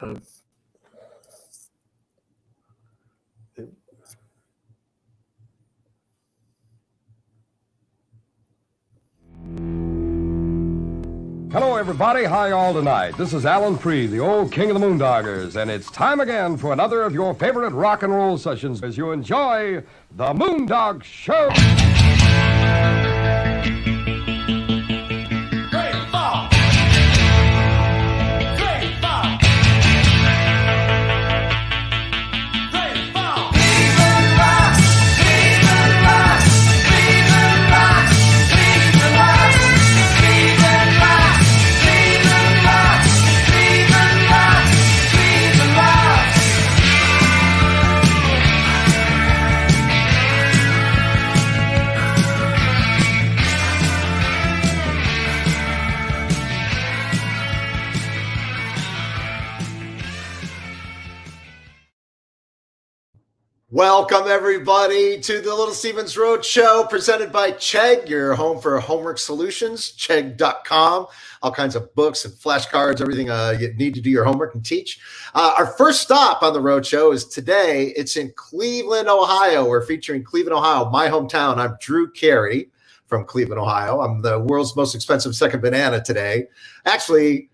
Hello, everybody. How y'all tonight? This is Alan Freed, the old king of the Moondoggers, and it's time again for another of your favorite rock and roll sessions as you enjoy the Moondog Show. Welcome, everybody, to the Little Steven's Roadshow, presented by Chegg, your home for homework solutions, Chegg.com, all kinds of books and flashcards, everything you need to do your homework and teach. Our first stop on the Roadshow is today. It's in Cleveland, Ohio. We're featuring Cleveland, Ohio, my hometown. I'm Drew Carey from Cleveland, Ohio. I'm the world's most expensive second banana today. Actually,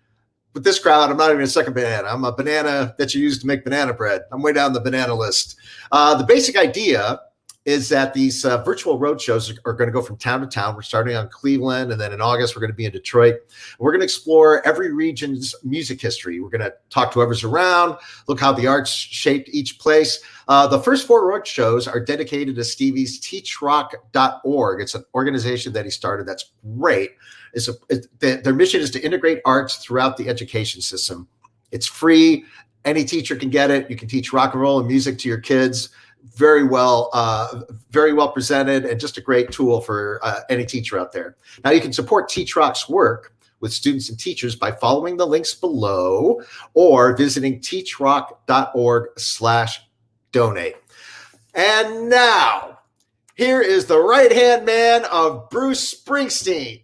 with this crowd, I'm not even a second banana. I'm a banana that you use to make banana bread. I'm way down the banana list. The basic idea is that these virtual road shows are going to go from town to town. We're starting on Cleveland, and then in August, we're going to be in Detroit. We're going to explore every region's music history. We're going to talk to whoever's around, look how the arts shaped each place. The first 4 road shows are dedicated to Stevie's TeachRock.org. It's an organization that he started that's great. Their mission is to integrate arts throughout the education system. It's free. Any teacher can get it. You can teach rock and roll and music to your kids. Very well presented, and just a great tool for any teacher out there. Now, you can support TeachRock's work with students and teachers by following the links below or visiting teachrock.org/donate. And now, here is the right-hand man of Bruce Springsteen,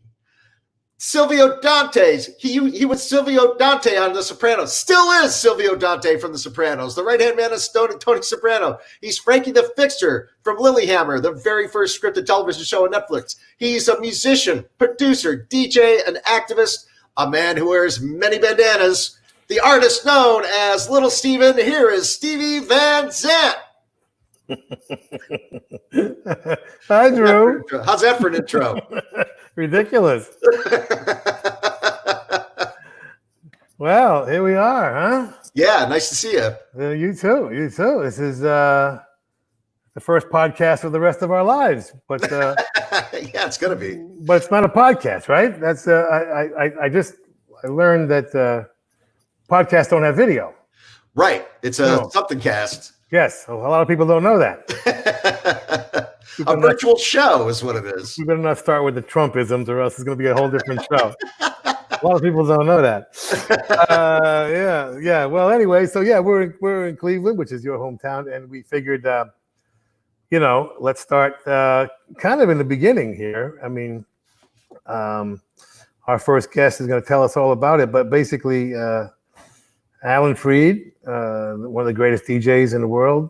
Silvio Dante's. He was Silvio Dante on The Sopranos. Still is Silvio Dante from The Sopranos. The right-hand man is Tony Soprano. He's Frankie the Fixer from Lilyhammer, the very first scripted television show on Netflix. He's a musician, producer, DJ, and activist, a man who wears many bandanas, the artist known as Little Steven. Here is Stevie Van Zandt. Hi, Drew. How's that for an intro? Ridiculous. Well, here we are, huh? Yeah, nice to see you. You too. This is the first podcast of the rest of our lives, but yeah, it's gonna be. But it's not a podcast, right? That's I learned that podcasts don't have video. Right. It's a something cast. Yes, a lot of people don't know that. A virtual show is what it is. We better not start with the Trumpisms, or else it's going to be a whole different show. A lot of people don't know that. Yeah. Well, anyway, so yeah, we're in Cleveland, which is your hometown, and we figured, let's start kind of in the beginning here. I mean, our first guest is going to tell us all about it, but basically, Alan Freed, one of the greatest DJs in the world,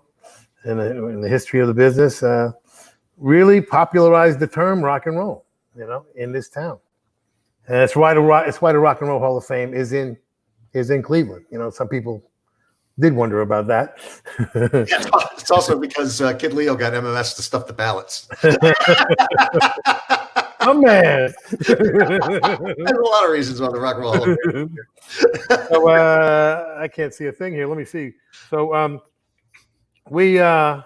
in the history of the business, really popularized the term rock and roll, in this town. And it's why the Rock and Roll Hall of Fame is in Cleveland. Some people did wonder about that. Yeah, it's also because Kid Leo got MMS to stuff the ballots. Oh, man. There's a lot of reasons why the Rock and Roll Hall of Fame. So I can't see a thing here. Let me see. So we are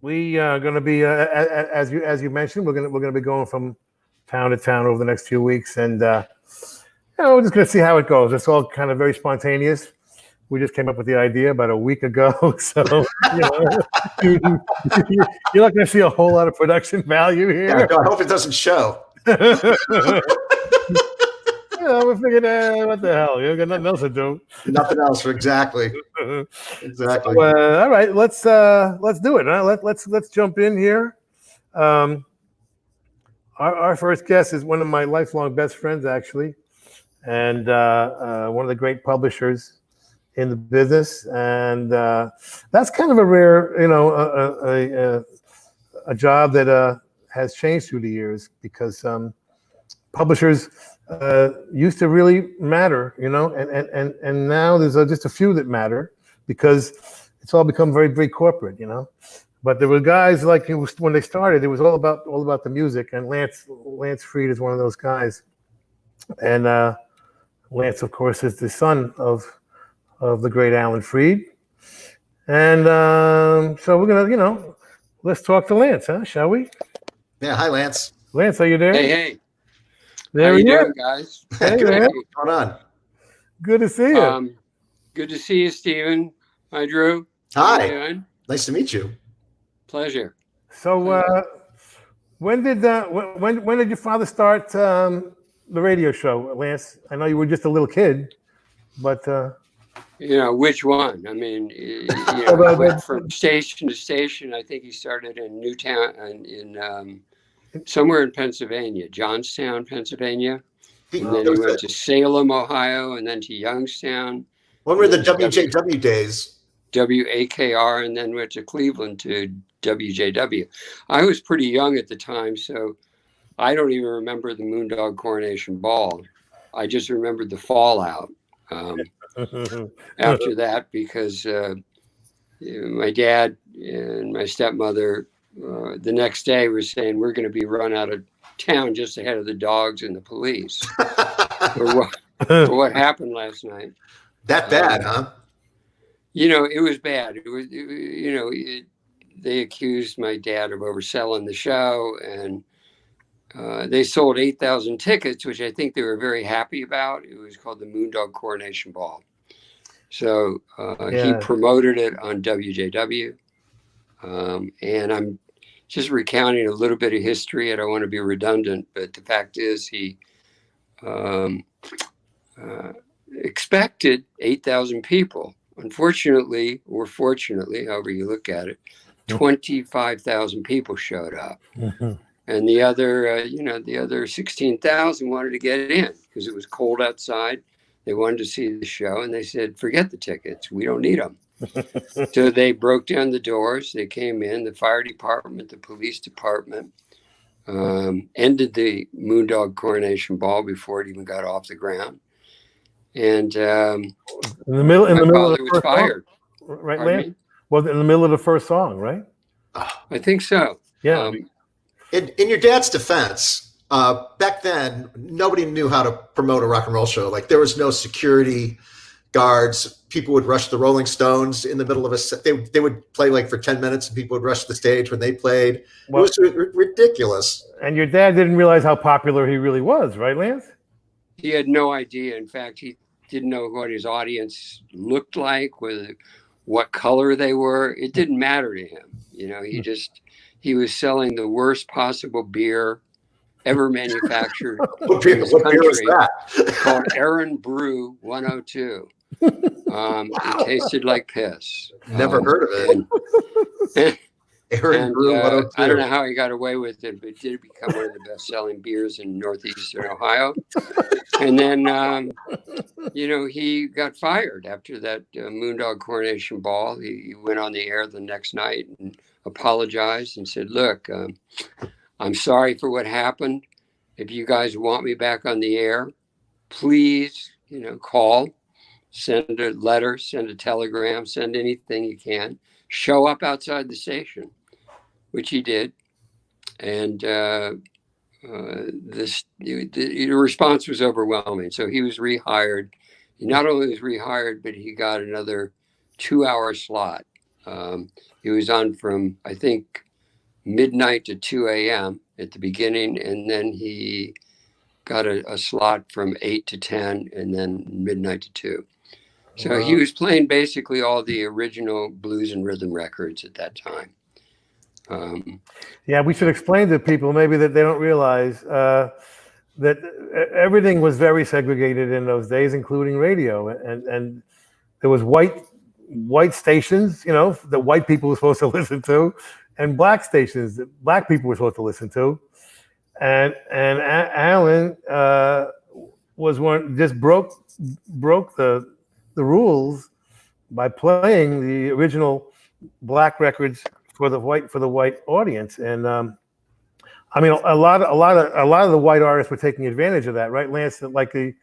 going to be, as you mentioned, we're going to be going from town to town over the next few weeks, and we're just going to see how it goes. It's all kind of very spontaneous. We just came up with the idea about a week ago, so you're not going to see a whole lot of production value here. Yeah, I hope it doesn't show. We figured, what the hell? You got nothing else to do. Nothing else, exactly. Exactly. So, all right, let's do it. Huh? Let's jump in here. Our first guest is one of my lifelong best friends, actually. and one of the great publishers in the business. And that's kind of a rare, a job that has changed through the years, because publishers used to really matter, and now there's just a few that matter, because it's all become very, very corporate, But there were guys like when they started, it was all about the music, and Lance Freed is one of those guys. And Lance, of course, is the son of the great Alan Freed. And so we're gonna, let's talk to Lance, shall we? Yeah, hi, Lance. Lance, are you there? Hey. There How you you doing, guys? Hey, Good. man. What's going on? Good to see you. Good to see you, Steven. Hi, Drew. Hi. How you doing? Nice to meet you. Pleasure. So when did your father start the radio show, Lance? I know you were just a little kid, but which one? I mean, I went from station to station. I think he started in Newtown in somewhere in Pennsylvania, Johnstown, Pennsylvania. And then he went to Salem, Ohio, and then to Youngstown. When were the WJW days? WAKR, and then went to Cleveland to WJW. I was pretty young at the time, so I don't even remember the Moondog Coronation Ball. I just remembered the fallout after that, because my dad and my stepmother the next day were saying, we're going to be run out of town just ahead of the dogs and the police. for what happened last night. That bad, huh? It was bad. It was, they accused my dad of overselling the show, and they sold 8,000 tickets, which I think they were very happy about. It was called the Moondog Coronation Ball. So he promoted it on WJW. And I'm just recounting a little bit of history. I don't want to be redundant, but the fact is he expected 8,000 people. Unfortunately, or fortunately, however you look at it, 25,000 people showed up. Mm-hmm. And the other 16,000 wanted to get in because it was cold outside. They wanted to see the show, and they said, forget the tickets. We don't need them. So they broke down the doors. They came in, the fire department, the police department, ended the Moondog Coronation Ball before it even got off the ground. And in the middle of the was fired. Song, right, Lance? Was it in the middle of the first song, right? I think so. Yeah. In your dad's defense, back then, nobody knew how to promote a rock and roll show. Like, there was no security guards. People would rush the Rolling Stones in the middle of a set. They would play like for 10 minutes, and people would rush the stage when they played. Well, it was ridiculous. And your dad didn't realize how popular he really was, right, Lance? He had no idea. In fact, he didn't know what his audience looked like, what color they were. It didn't matter to him. He was selling the worst possible beer ever manufactured in this country, called Aaron Brew 102. It tasted like piss. Never heard of it. Aaron Brew 102. I don't know how he got away with it, but it did become one of the best-selling beers in northeastern Ohio. And then, he got fired after that Moondog Coronation Ball. He went on the air the next night and apologized and said, look, I'm sorry for what happened. If you guys want me back on the air, please, call, send a letter, send a telegram, send anything you can. Show up outside the station, which he did. And the response was overwhelming. So he was rehired. He not only was rehired, but he got another 2-hour slot. He was on from, I think, midnight to 2 a.m. at the beginning, and then he got a slot from 8 to 10, and then midnight to 2. So he was playing basically all the original blues and rhythm records at that time. We should explain to people maybe that they don't realize that everything was very segregated in those days, including radio, and there was white stations, that white people were supposed to listen to, and black stations that black people were supposed to listen to. And Alan was one just broke the rules by playing the original black records for the white audience. And I mean, a lot of the white artists were taking advantage of that, right, Lance? Like the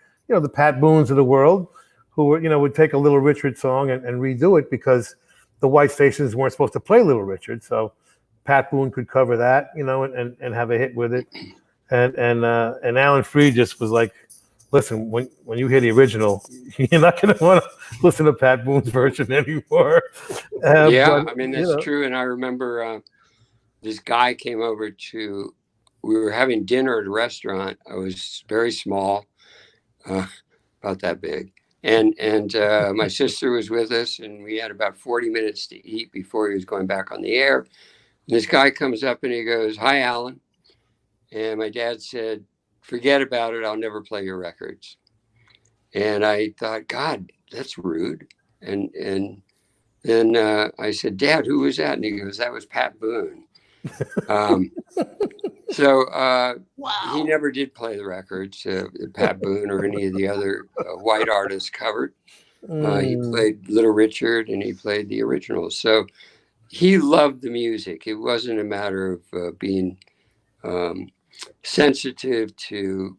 Pat Boones of the world, who would take a Little Richard song and redo it because the white stations weren't supposed to play Little Richard, so Pat Boone could cover that, and have a hit with it. And Alan Freed just was like, listen, when you hear the original, you're not going to want to listen to Pat Boone's version anymore. I mean, that's true. And I remember this guy came over we were having dinner at a restaurant. I was very small, about that big. And my sister was with us, and we had about 40 minutes to eat before he was going back on the air. And this guy comes up and he goes, "Hi, Alan." And my dad said, "Forget about it. I'll never play your records." And I thought, God, that's rude. And then I said, "Dad, who was that?" And he goes, "That was Pat Boone." Wow. He never did play the records that Pat Boone or any of the other white artists covered. He played Little Richard and he played the originals. So he loved the music. It wasn't a matter of being sensitive to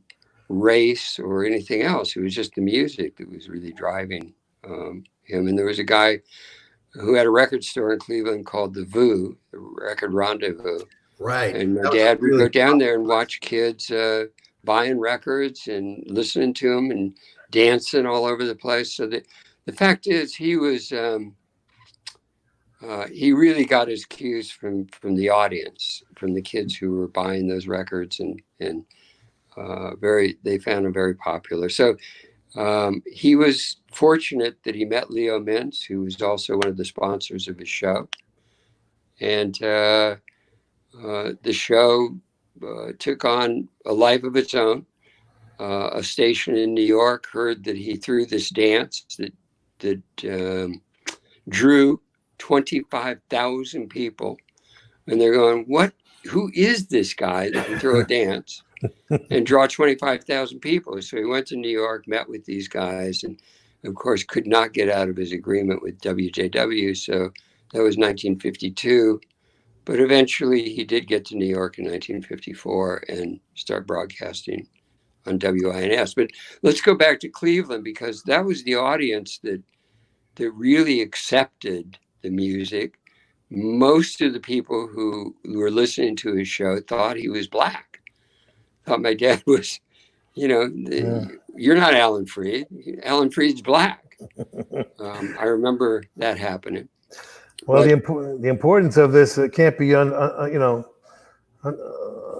race or anything else. It was just the music that was really driving him. And there was a guy who had a record store in Cleveland called the VU, the Record Rendezvous. Right. And my dad would go down there and watch kids buying records and listening to them and dancing all over the place. So the fact is, he was he really got his cues from the audience, from the kids who were buying those records, and they found him very popular. So he was fortunate that he met Leo Mintz, who was also one of the sponsors of his show. And the show took on a life of its own. A station in New York heard that he threw this dance that drew 25,000 people. And they're going, who is this guy that can throw a dance and draw 25,000 people? So he went to New York, met with these guys, and of course could not get out of his agreement with WJW. So that was 1952. But eventually he did get to New York in 1954 and start broadcasting on WINS. But let's go back to Cleveland, because that was the audience that really accepted the music. Most of the people who were listening to his show thought he was black. Thought my dad was, you're not Alan Freed. Alan Freed's black. I remember that happening. Well, the importance of this can't be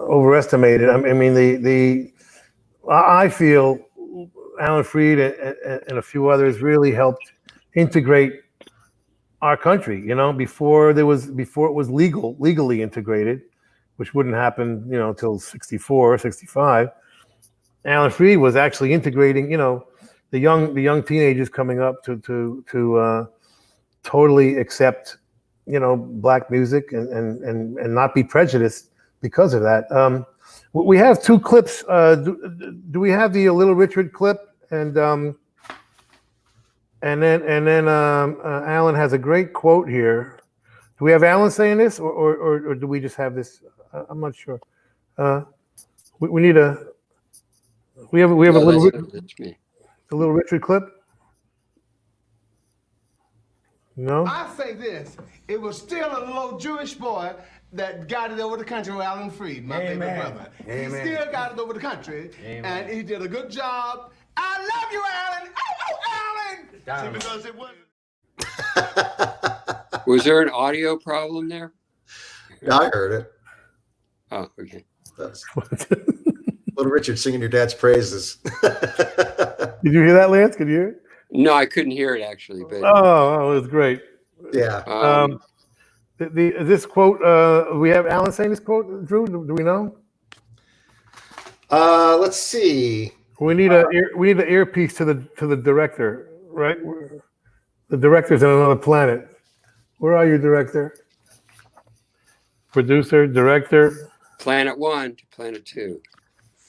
overestimated. I mean, I feel Alan Freed and a few others really helped integrate our country. Before it was legally integrated, which wouldn't happen, till 64, 65. Alan Freed was actually integrating, the young teenagers coming up to totally accept, black music and not be prejudiced because of that. We have two clips. Do we have the Little Richard clip? And then Alan has a great quote here. Do we have Alan saying this, or do we just have this? I'm not sure. We need a. We have a Little Richard clip. No. I say this: it was still a little Jewish boy that got it over the country with Alan Freed, my favorite brother. Amen. He still got it over the country, and he did a good job. I love you, Alan. Oh, Alan! See, because it wasn't. Was there an audio problem there? Yeah, I heard it. Oh, okay. That's Little Richard singing your dad's praises. Did you hear that, Lance? Could you hear it? No, I couldn't hear it actually. But it was great. Yeah. This quote. We have Alan saying this quote. Drew, do we know? Let's see. We need an earpiece to the director, right? The director's on another planet. Where are you, director? Producer, director. Planet 1 to Planet 2.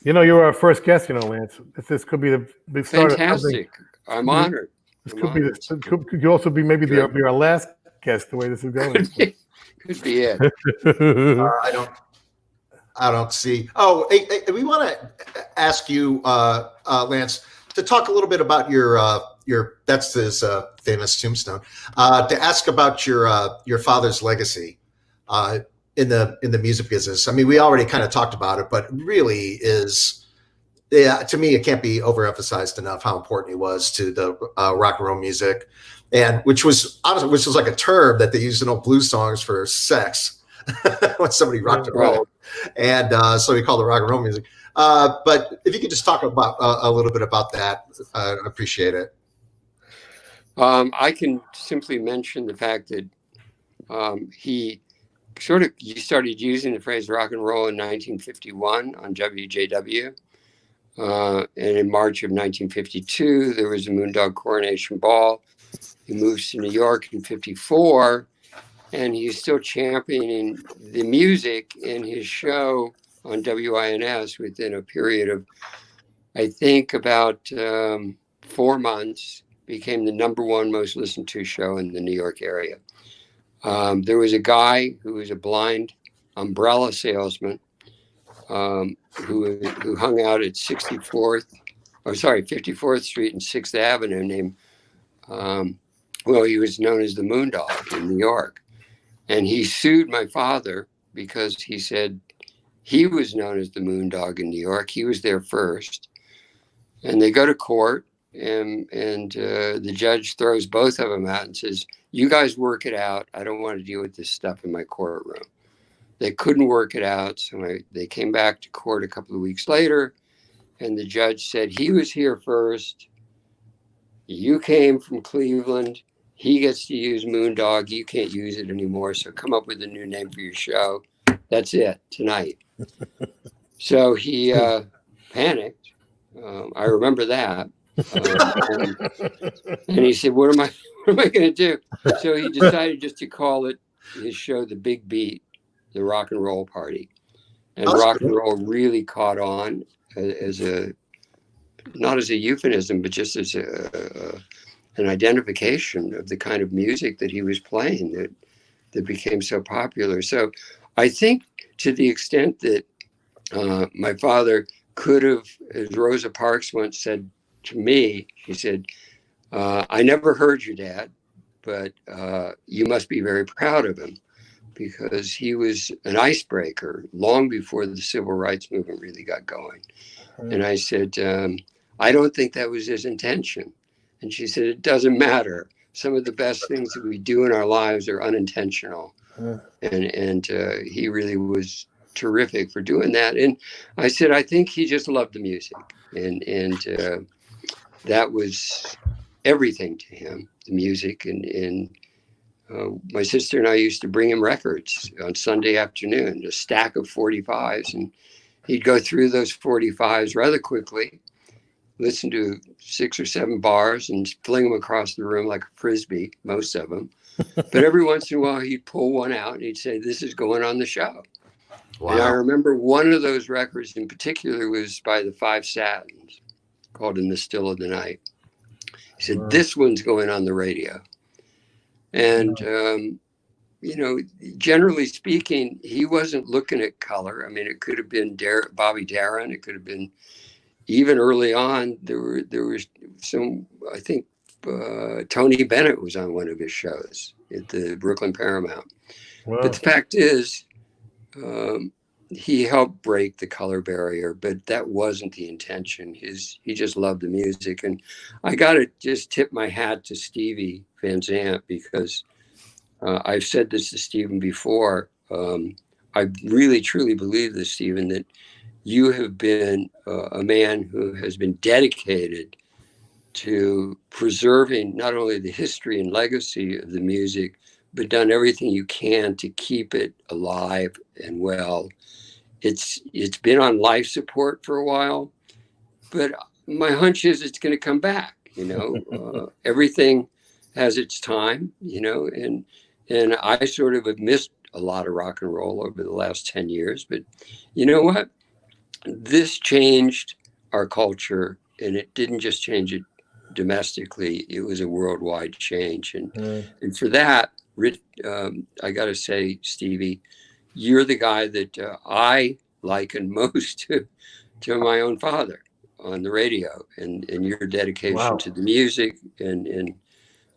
You're our first guest, Lance. This could be the big start. Fantastic. I'm honored. This could also be maybe be our last guest, the way this is going. Could be it. I don't see. Oh, hey, we want to ask you, Lance, to talk a little bit about your that's his famous tombstone. To ask about your father's legacy in the music business. I mean, we already kind of talked about it, but really is, to me, it can't be overemphasized enough how important he was to the rock and roll music, and which was like a term that they used in old blues songs for sex. When somebody rocked and rolled, and so we call it rock and roll music. But if you could just talk about a little bit about that, I'd appreciate it. I can simply mention the fact that he started using the phrase rock and roll in 1951 on WJW, and in March of 1952 there was a Moondog Coronation Ball. He moves to New York in 54. And he's still championing the music in his show on WINS within a period of, I think, about 4 months, became the #1 most listened to show in the New York area. There was a guy who was a blind umbrella salesman who hung out at 54th Street and 6th Avenue named, he was known as the Moondog in New York. And he sued my father because he said he was known as the Moondog in New York. He was there first. And they go to court, and the judge throws both of them out and says, "You guys work it out. I don't want to deal with this stuff in my courtroom." They couldn't work it out. So they came back to court a couple of weeks later, and the judge said, "He was here first. You came from Cleveland. He gets to use Moondog. You can't use it anymore. So come up with a new name for your show. That's it tonight." So he panicked. I remember that. And he said, what am I going to do? So he decided just to call his show The Big Beat, the Rock and Roll Party. And rock and roll really caught on not as a euphemism, but just as an identification of the kind of music that he was playing that became so popular. So I think to the extent that my father could have, as Rosa Parks once said to me, she said, "I never heard your dad, but you must be very proud of him, because he was an icebreaker long before the civil rights movement really got going." And I said, "I don't think that was his intention." And she said, "It doesn't matter. Some of the best things that we do in our lives are unintentional." And he really was terrific for doing that. And I said, "I think he just loved the music. And that was everything to him, the music. And my sister and I used to bring him records on Sunday afternoon, a stack of 45s. And he'd go through those 45s rather quickly, listen to 6 or 7 bars and fling them across the room like a Frisbee, most of them. But every once in a while, he'd pull one out and he'd say, 'This is going on the show.'" Wow. And I remember one of those records in particular was by the Five Satins, called "In the Still of the Night." He said, "This one's going on the radio." And, generally speaking, he wasn't looking at color. I mean, it could have been Bobby Darin. It could have been, even early on, there was some, I think Tony Bennett was on one of his shows at the Brooklyn Paramount. Wow. But the fact is, he helped break the color barrier, but that wasn't the intention. He just loved the music. And I got to just tip my hat to Stevie Van Zandt, because I've said this to Stephen before. I really, truly believe this, Stephen, that you have been a man who has been dedicated to preserving not only the history and legacy of the music, but done everything you can to keep it alive and well. It's been on life support for a while, but my hunch is it's going to come back. Everything has its time, and I sort of have missed a lot of rock and roll over the last 10 years. But you know what? this changed our culture, and it didn't just change it domestically, it was a worldwide change. And for that, I got to say, Stevie, you're the guy that I liken most to my own father on the radio, and your dedication to the music. And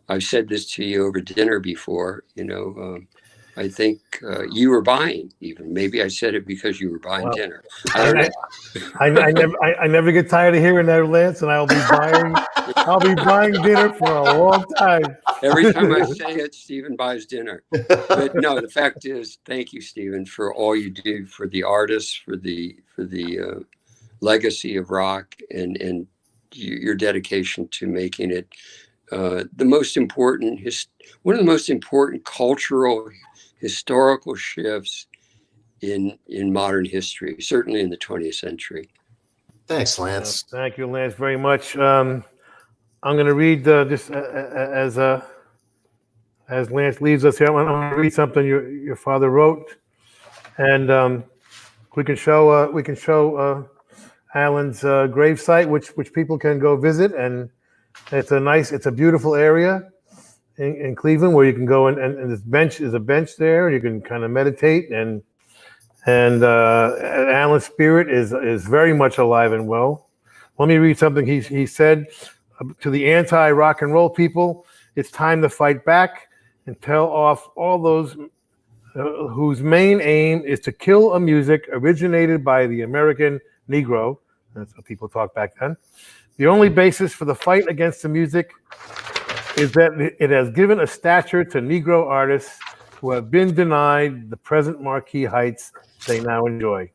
I've said this to you over dinner before, I think you were buying, even maybe I said it because you were buying dinner. I never get tired of hearing that, Lance, and I'll be buying dinner for a long time. Every time I say it, Steven buys dinner. But no, the fact is, thank you, Steven, for all you do for the artists, for the legacy of rock, and your dedication to making it one of the most important cultural, historical shifts in modern history, certainly in the 20th century. Thanks, Lance. Thank you, Lance, very much. I'm going to read just as Lance leaves us here. I'm going to read something your father wrote, and we can show Alan's gravesite, which people can go visit, and it's a beautiful area in Cleveland where you can go and this bench is a bench there. You can kind of meditate, and Alan's spirit is very much alive and well. Let me read something he said to the anti-rock and roll people. It's time to fight back and tell off all those whose main aim is to kill a music originated by the American Negro. That's how people talked back then. The only basis for the fight against the music is that it has given a stature to Negro artists who have been denied the present marquee heights they now enjoy.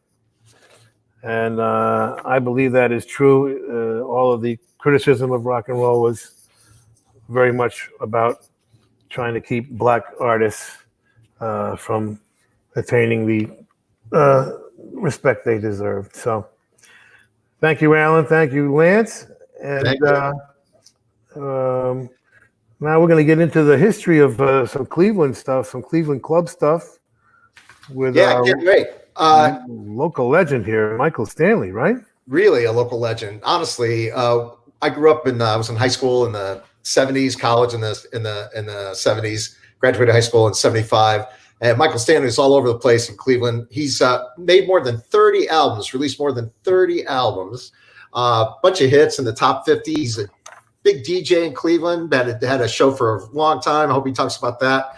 And I believe that is true. All of the criticism of rock and roll was very much about trying to keep black artists from attaining the respect they deserved. So thank you, Alan. Thank you, Lance. And Thank you. Now we're going to get into the history of some Cleveland stuff, some Cleveland club stuff with can't wait. Local legend here, Michael Stanley, right? Really a local legend. Honestly, I grew up I was in high school in the 70s, college in the 70s, graduated high school in 75. And Michael Stanley is all over the place in Cleveland. He's made more than 30 albums, released more than 30 albums, bunch of hits in the top 50. He's a big DJ in Cleveland, had a show for a long time. I hope he talks about that.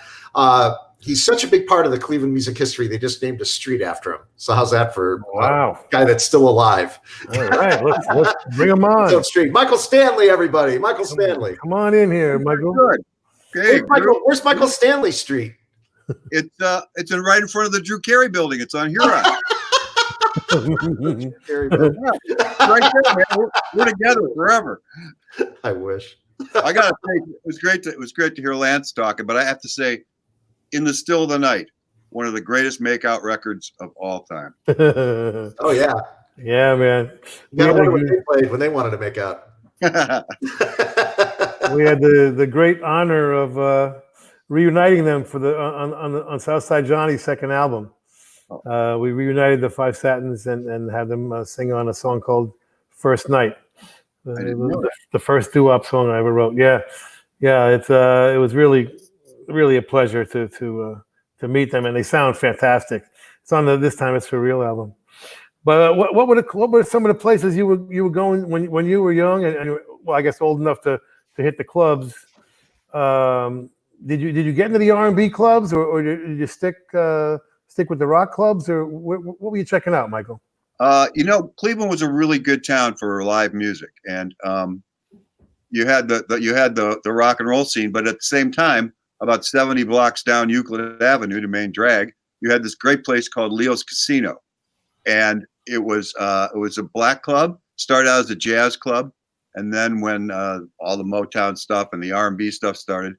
He's such a big part of the Cleveland music history. They just named a street after him. So how's that for a guy that's still alive? All right, let's bring him on. Street. Michael Stanley, everybody. Michael Stanley. Come on in here, Michael. Good. Okay. Where's Michael Stanley Street? It's right in front of the Drew Carey building. It's on Huron. Right there, man. We're together forever. I wish. I gotta say, it was great to hear Lance talking, but I have to say, In the Still of the Night, one of the greatest makeout records of all time. Oh yeah. Yeah, man. You gotta wonder what they played when they wanted to make out. We had the great honor of reuniting them for on Southside Johnny's second album. We reunited the Five Satins and had them sing on a song called First Night. The first doo-wop song I ever wrote. Yeah. It was really a pleasure to meet them, and they sound fantastic. It's on this time it's for real album. But what were some of the places you were going when you were young and you were, well, I guess old enough to hit the clubs? Did you get into the R&B clubs, or did you stick with the rock clubs, or what were you checking out, Michael? Cleveland was a really good town for live music, and you had the rock and roll scene, but at the same time, about 70 blocks down Euclid Avenue, the main drag, you had this great place called Leo's Casino, and it was a black club. Started out as a jazz club, and then when all the Motown stuff and the R&B stuff started,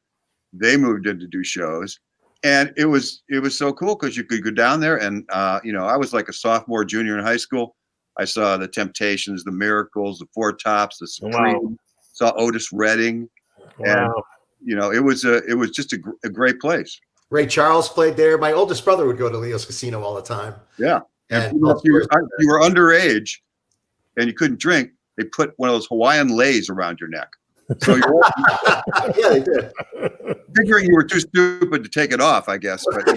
they moved in to do shows. And it was so cool because you could go down there and, I was like a sophomore, junior in high school. I saw the Temptations, the Miracles, the Four Tops, the Supreme, saw Otis Redding. Wow. And, it was just a great place. Ray Charles played there. My oldest brother would go to Leo's Casino all the time. Yeah. And if you were underage and you couldn't drink, they put one of those Hawaiian leis around your neck. So yeah, they did. Figuring you were too stupid to take it off, I guess. But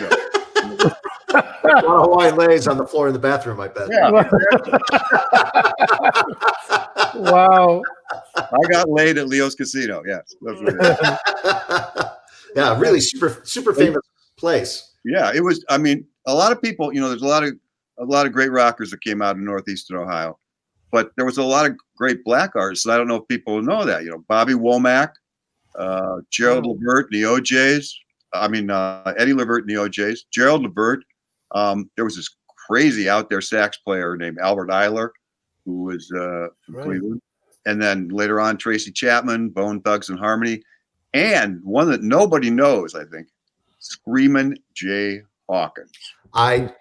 a lot of Hawaiian leis on the floor in the bathroom, I bet. Yeah. Wow. I got laid at Leo's Casino. Yes. That's what it is. Yeah, really super famous place. Yeah, it was. I mean, a lot of people. There's a lot of great rockers that came out of Northeastern Ohio, but there was a lot of great black artists. I don't know if people know that. Bobby Womack, Gerald Levert, and the OJs. Eddie Levert and the OJs. Gerald Levert. There was this crazy out there sax player named Albert Eiler, who was from Cleveland. And then later on, Tracy Chapman, Bone Thugs and Harmony. And one that nobody knows, I think, Screamin' Jay Hawkins. I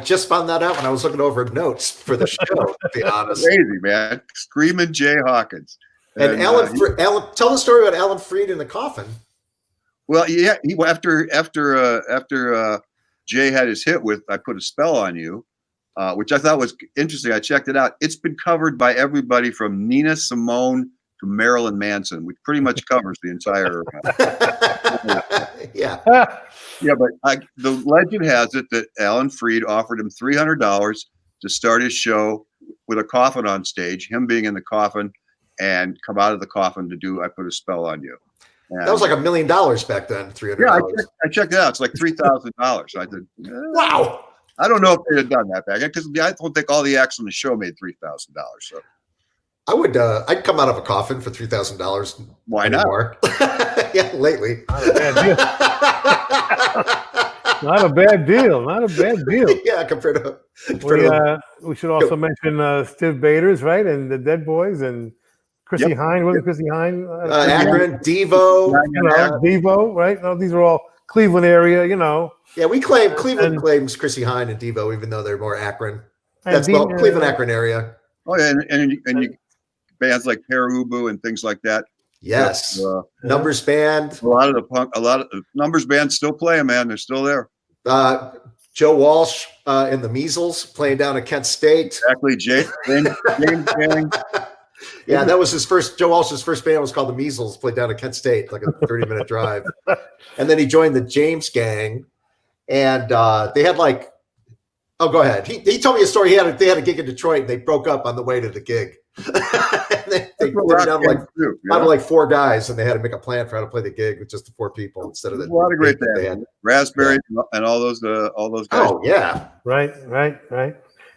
just found that out when I was looking over notes for the show, to be honest. Crazy, man. Screamin' Jay Hawkins. And Alan, tell the story about Alan Freed in the coffin. Well, yeah, after Jay had his hit with "I Put a Spell on You," which I thought was interesting. I checked it out. It's been covered by everybody from Nina Simone to Marilyn Manson, which pretty much covers the entire. Yeah. Yeah, but the legend has it that Alan Freed offered him $300 to start his show with a coffin on stage, him being in the coffin, and come out of the coffin to do "I Put a Spell on You." And that was like $1 million back then. $300. Yeah, I checked it out. It's like $3,000. I said, wow. I don't know if they'd have done that back then because I don't think all the acts on the show made $3,000. So I would, I'd come out of a coffin for $3,000. Why not? Yeah, lately. Not a bad deal. Not a bad deal. Yeah, compared to. We should also mention Steve Baders, right, and the Dead Boys, and Chrissy Hine. Wasn't Chrissy Hine? Akron, Devo. Devo, right? No, these are all Cleveland area. Yeah, we claim Cleveland claims Chrissy Hine and Devo, even though they're more Akron. That's Cleveland, Akron area. Oh yeah, and you bands like Perubu and things like that. Yes, Numbers Band. A lot of the Numbers bands still playing, man. They're still there. Joe Walsh in the Measles playing down at Kent State. Exactly, James Gang. Yeah, that was his first. Joe Walsh's first band was called the Measles. Played down at Kent State, like a 30-minute drive, and then he joined the James Gang, and they had like. Oh, go ahead. He told me a story. They had a gig in Detroit, and they broke up on the way to the gig. they were down to like 4 guys, and they had to make a plan for how to play the gig with just the 4 people instead of the. A lot of great bands. Raspberry and all those guys. Oh yeah, right.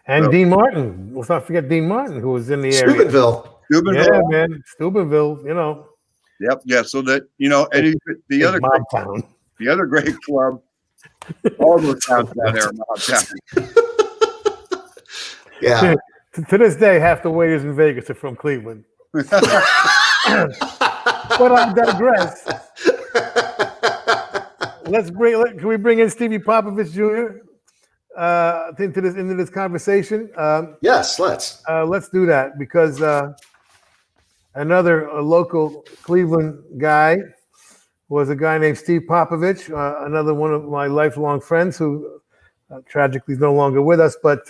And Dean Martin. Let's not forget Dean Martin, who was in the area. Steubenville. Yeah, man, Steubenville. Yep. Yeah. So that and the other great club. All those towns down there are Mob Town. Yeah. To this day, half the waiters in Vegas are from Cleveland. But I digress. Can we bring in Stevie Popovich Jr. Into this conversation? Yes, let's. Let's do that because another local Cleveland guy was a guy named Steve Popovich, another one of my lifelong friends who tragically is no longer with us, but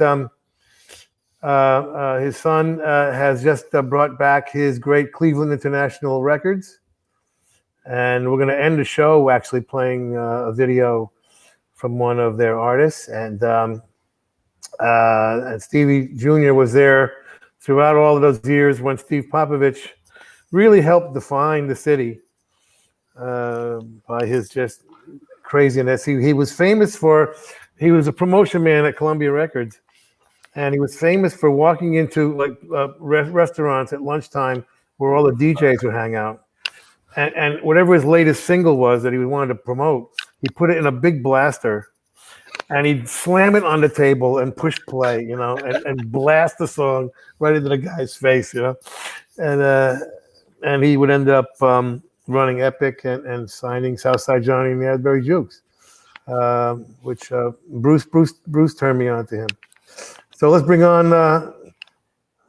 his son has just brought back his great Cleveland International records. And we're going to end the show actually playing a video from one of their artists. And Stevie Jr. was there throughout all of those years when Steve Popovich really helped define the city. By his just craziness. He was famous he was a promotion man at Columbia Records, and he was famous for walking into like restaurants at lunchtime where all the DJs would hang out. And whatever his latest single was that he wanted to promote, he put it in a big blaster and he'd slam it on the table and push play, and blast the song right into the guy's face, and he would end up running Epic and signing Southside Johnny and the Asbury Jukes, which Bruce turned me on to him. So let's bring on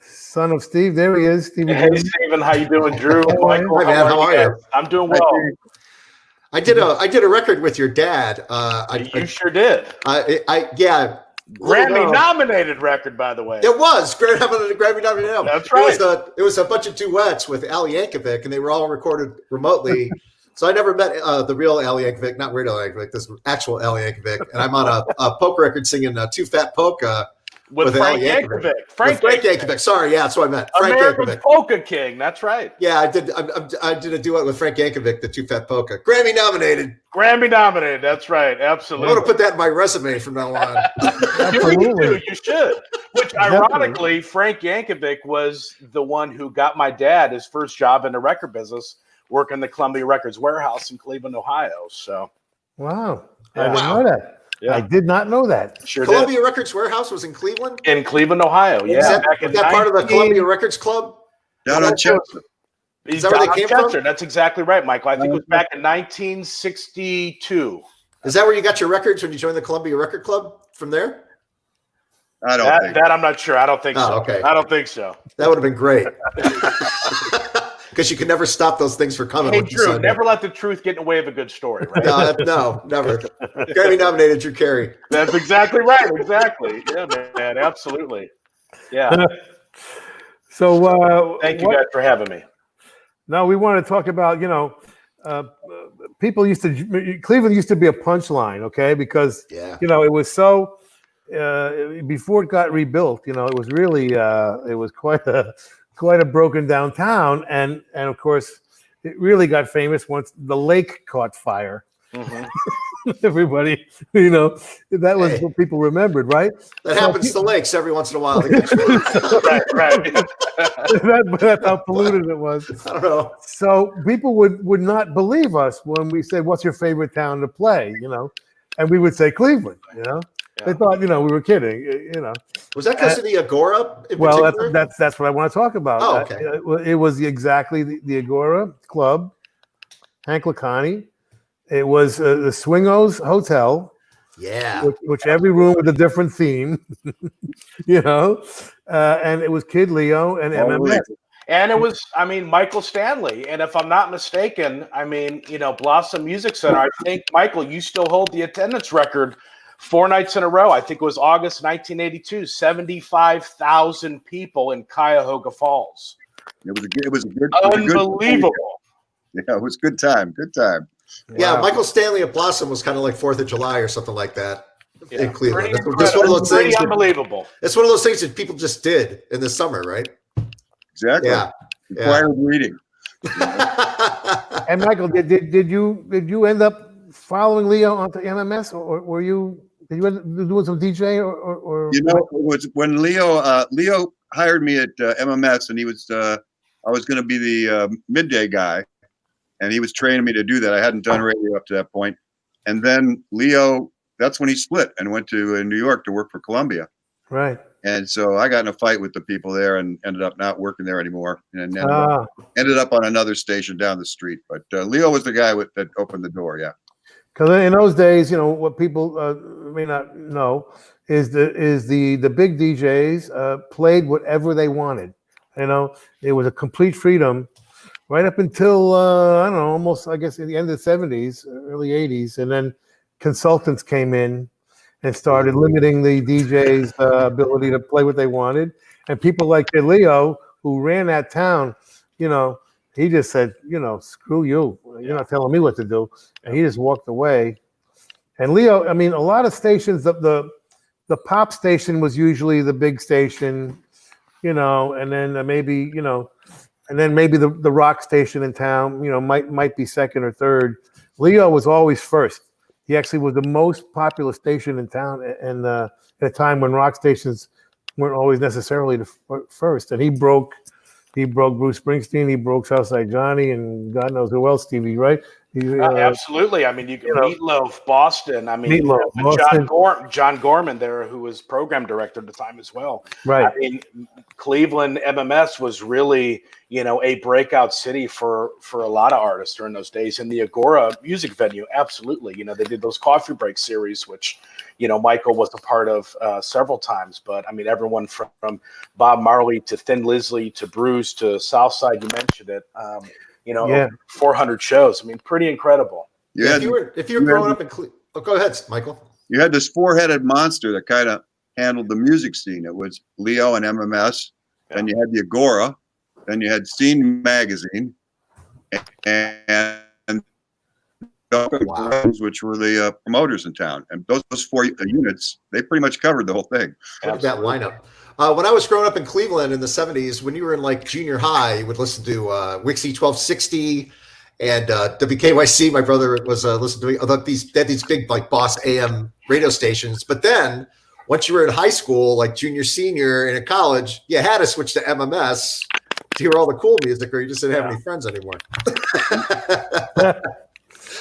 son of Steve. There he is. Stevie. Hey, Steven, how you doing, Drew? Michael, hi, man. How are you? I'm doing well. I did a record with your dad. You sure did. Yeah. Grammy-nominated record, by the way. It was Grammy nominated album. That's right. It was a bunch of duets with Al Yankovic, and they were all recorded remotely. So I never met the real Al Yankovic, not weird Al Yankovic, this actual Al Yankovic, and I'm on a polka record singing "Too Fat Polka" with Frank Yankovic. Frank Yankovic. Sorry, yeah, that's what I meant. Frank America's Yankovic. Polka King. That's right. Yeah, I did. I did a duet with Frank Yankovic, the Too Fat Polka. Grammy nominated. That's right. Absolutely. I want to put that in my resume from now on. You should. Which, ironically, Frank Yankovic was the one who got my dad his first job in the record business, working the Columbia Records warehouse in Cleveland, Ohio. So, wow, I didn't know that. Yeah. I did not know that. Sure Columbia did. Records warehouse was in Cleveland? In Cleveland, Ohio, yeah. Is that part of the Columbia Records Club? Down on Chester. Is that where they came from? That's exactly right, Michael. I think it was back in 1962. Is that where you got your records when you joined the Columbia Record Club from there? I don't think that I'm not sure. I don't think so. Okay. I don't think so. That would have been great. Because you could never stop those things from coming. Hey, Drew, never let the truth get in the way of a good story, right? No, never. Grammy nominated Drew Carey. That's exactly right. Exactly. Yeah, man. Absolutely. Yeah. So thank you guys for having me. Now we want to talk about, Cleveland used to be a punchline, okay? Because, it was so, before it got rebuilt, it was really, it was quite a broken down town. And of course, it really got famous once the lake caught fire. Mm-hmm. Everybody, that was what people remembered, right? That happens to lakes every once in a while. Right. That's how polluted it was. I don't know. So people would not believe us when we said, "What's your favorite town to play?" And we would say Cleveland. Yeah. They thought, we were kidding. Was that because of the Agora? Well, that's what I want to talk about. Oh, okay. It was exactly the Agora Club, Hank Lacani. It was the Swingos Hotel. Yeah. Which every room with a different theme, and it was Kid Leo and MMS. And it was, Michael Stanley. And if I'm not mistaken, Blossom Music Center, I think, Michael, you still hold the attendance record 4 nights in a row. I think it was August 1982, 75,000 people in Cuyahoga Falls. It was a good, unbelievable. Yeah, it was good time. Good time. Yeah, Wow. Michael Stanley at Blossom was kind of like 4th of July or something like that in Cleveland. Pretty That's one of those things. Unbelievable. It's one of those things that people just did in the summer, right? Exactly. Yeah. Required reading. And Michael, did you end up following Leo onto MMS, or did you end up doing some DJ or? It was when Leo hired me at MMS, and he was I was going to be the midday guy. And he was training me to do that. I hadn't done radio up to that point. And then Leo, that's when he split and went to New York to work for Columbia. Right. And so I got in a fight with the people there and ended up not working there anymore. And ended up on another station down the street. But Leo was the guy that opened the door, yeah. Because in those days, what people may not know is the big DJs played whatever they wanted. It was a complete freedom. Right up until, almost, I guess, at the end of the 70s, early 80s. And then consultants came in and started limiting the DJ's ability to play what they wanted. And people like Leo, who ran that town, he just said, screw you. You're not telling me what to do. And he just walked away. And Leo, a lot of stations, the pop station was usually the big station, and then maybe, and then maybe the rock station in town, might be second or third. Leo was always first. He actually was the most popular station in town, and at a time when rock stations weren't always necessarily the first. And he broke Bruce Springsteen, he broke Southside Johnny, and God knows who else, Stevie, right? Absolutely. You can Meatloaf, Boston. Meatloaf, John Gorman there, who was program director at the time as well. Right. Cleveland MMS was really, a breakout city for a lot of artists during those days. And the Agora music venue, absolutely. They did those coffee break series, which, Michael was a part of several times. But everyone from Bob Marley to Thin Lizzy to Bruce to Southside, you mentioned it. 400 shows. Pretty incredible. If you were growing up in Cleveland, go ahead, Michael. You had this 4-headed monster that kind of handled the music scene. It was Leo and MMS. Then you had the Agora. Then you had Scene Magazine, and which were the promoters in town. And those 4 units, they pretty much covered the whole thing. Look at that lineup. When I was growing up in Cleveland in the 70s, when you were in like junior high, you would listen to Wixie 1260 and WKYC. My brother was listening to they had these big like Boss AM radio stations. But then once you were in high school, like junior, senior, and in college, you had to switch to MMS to hear all the cool music, or you just didn't have any friends anymore.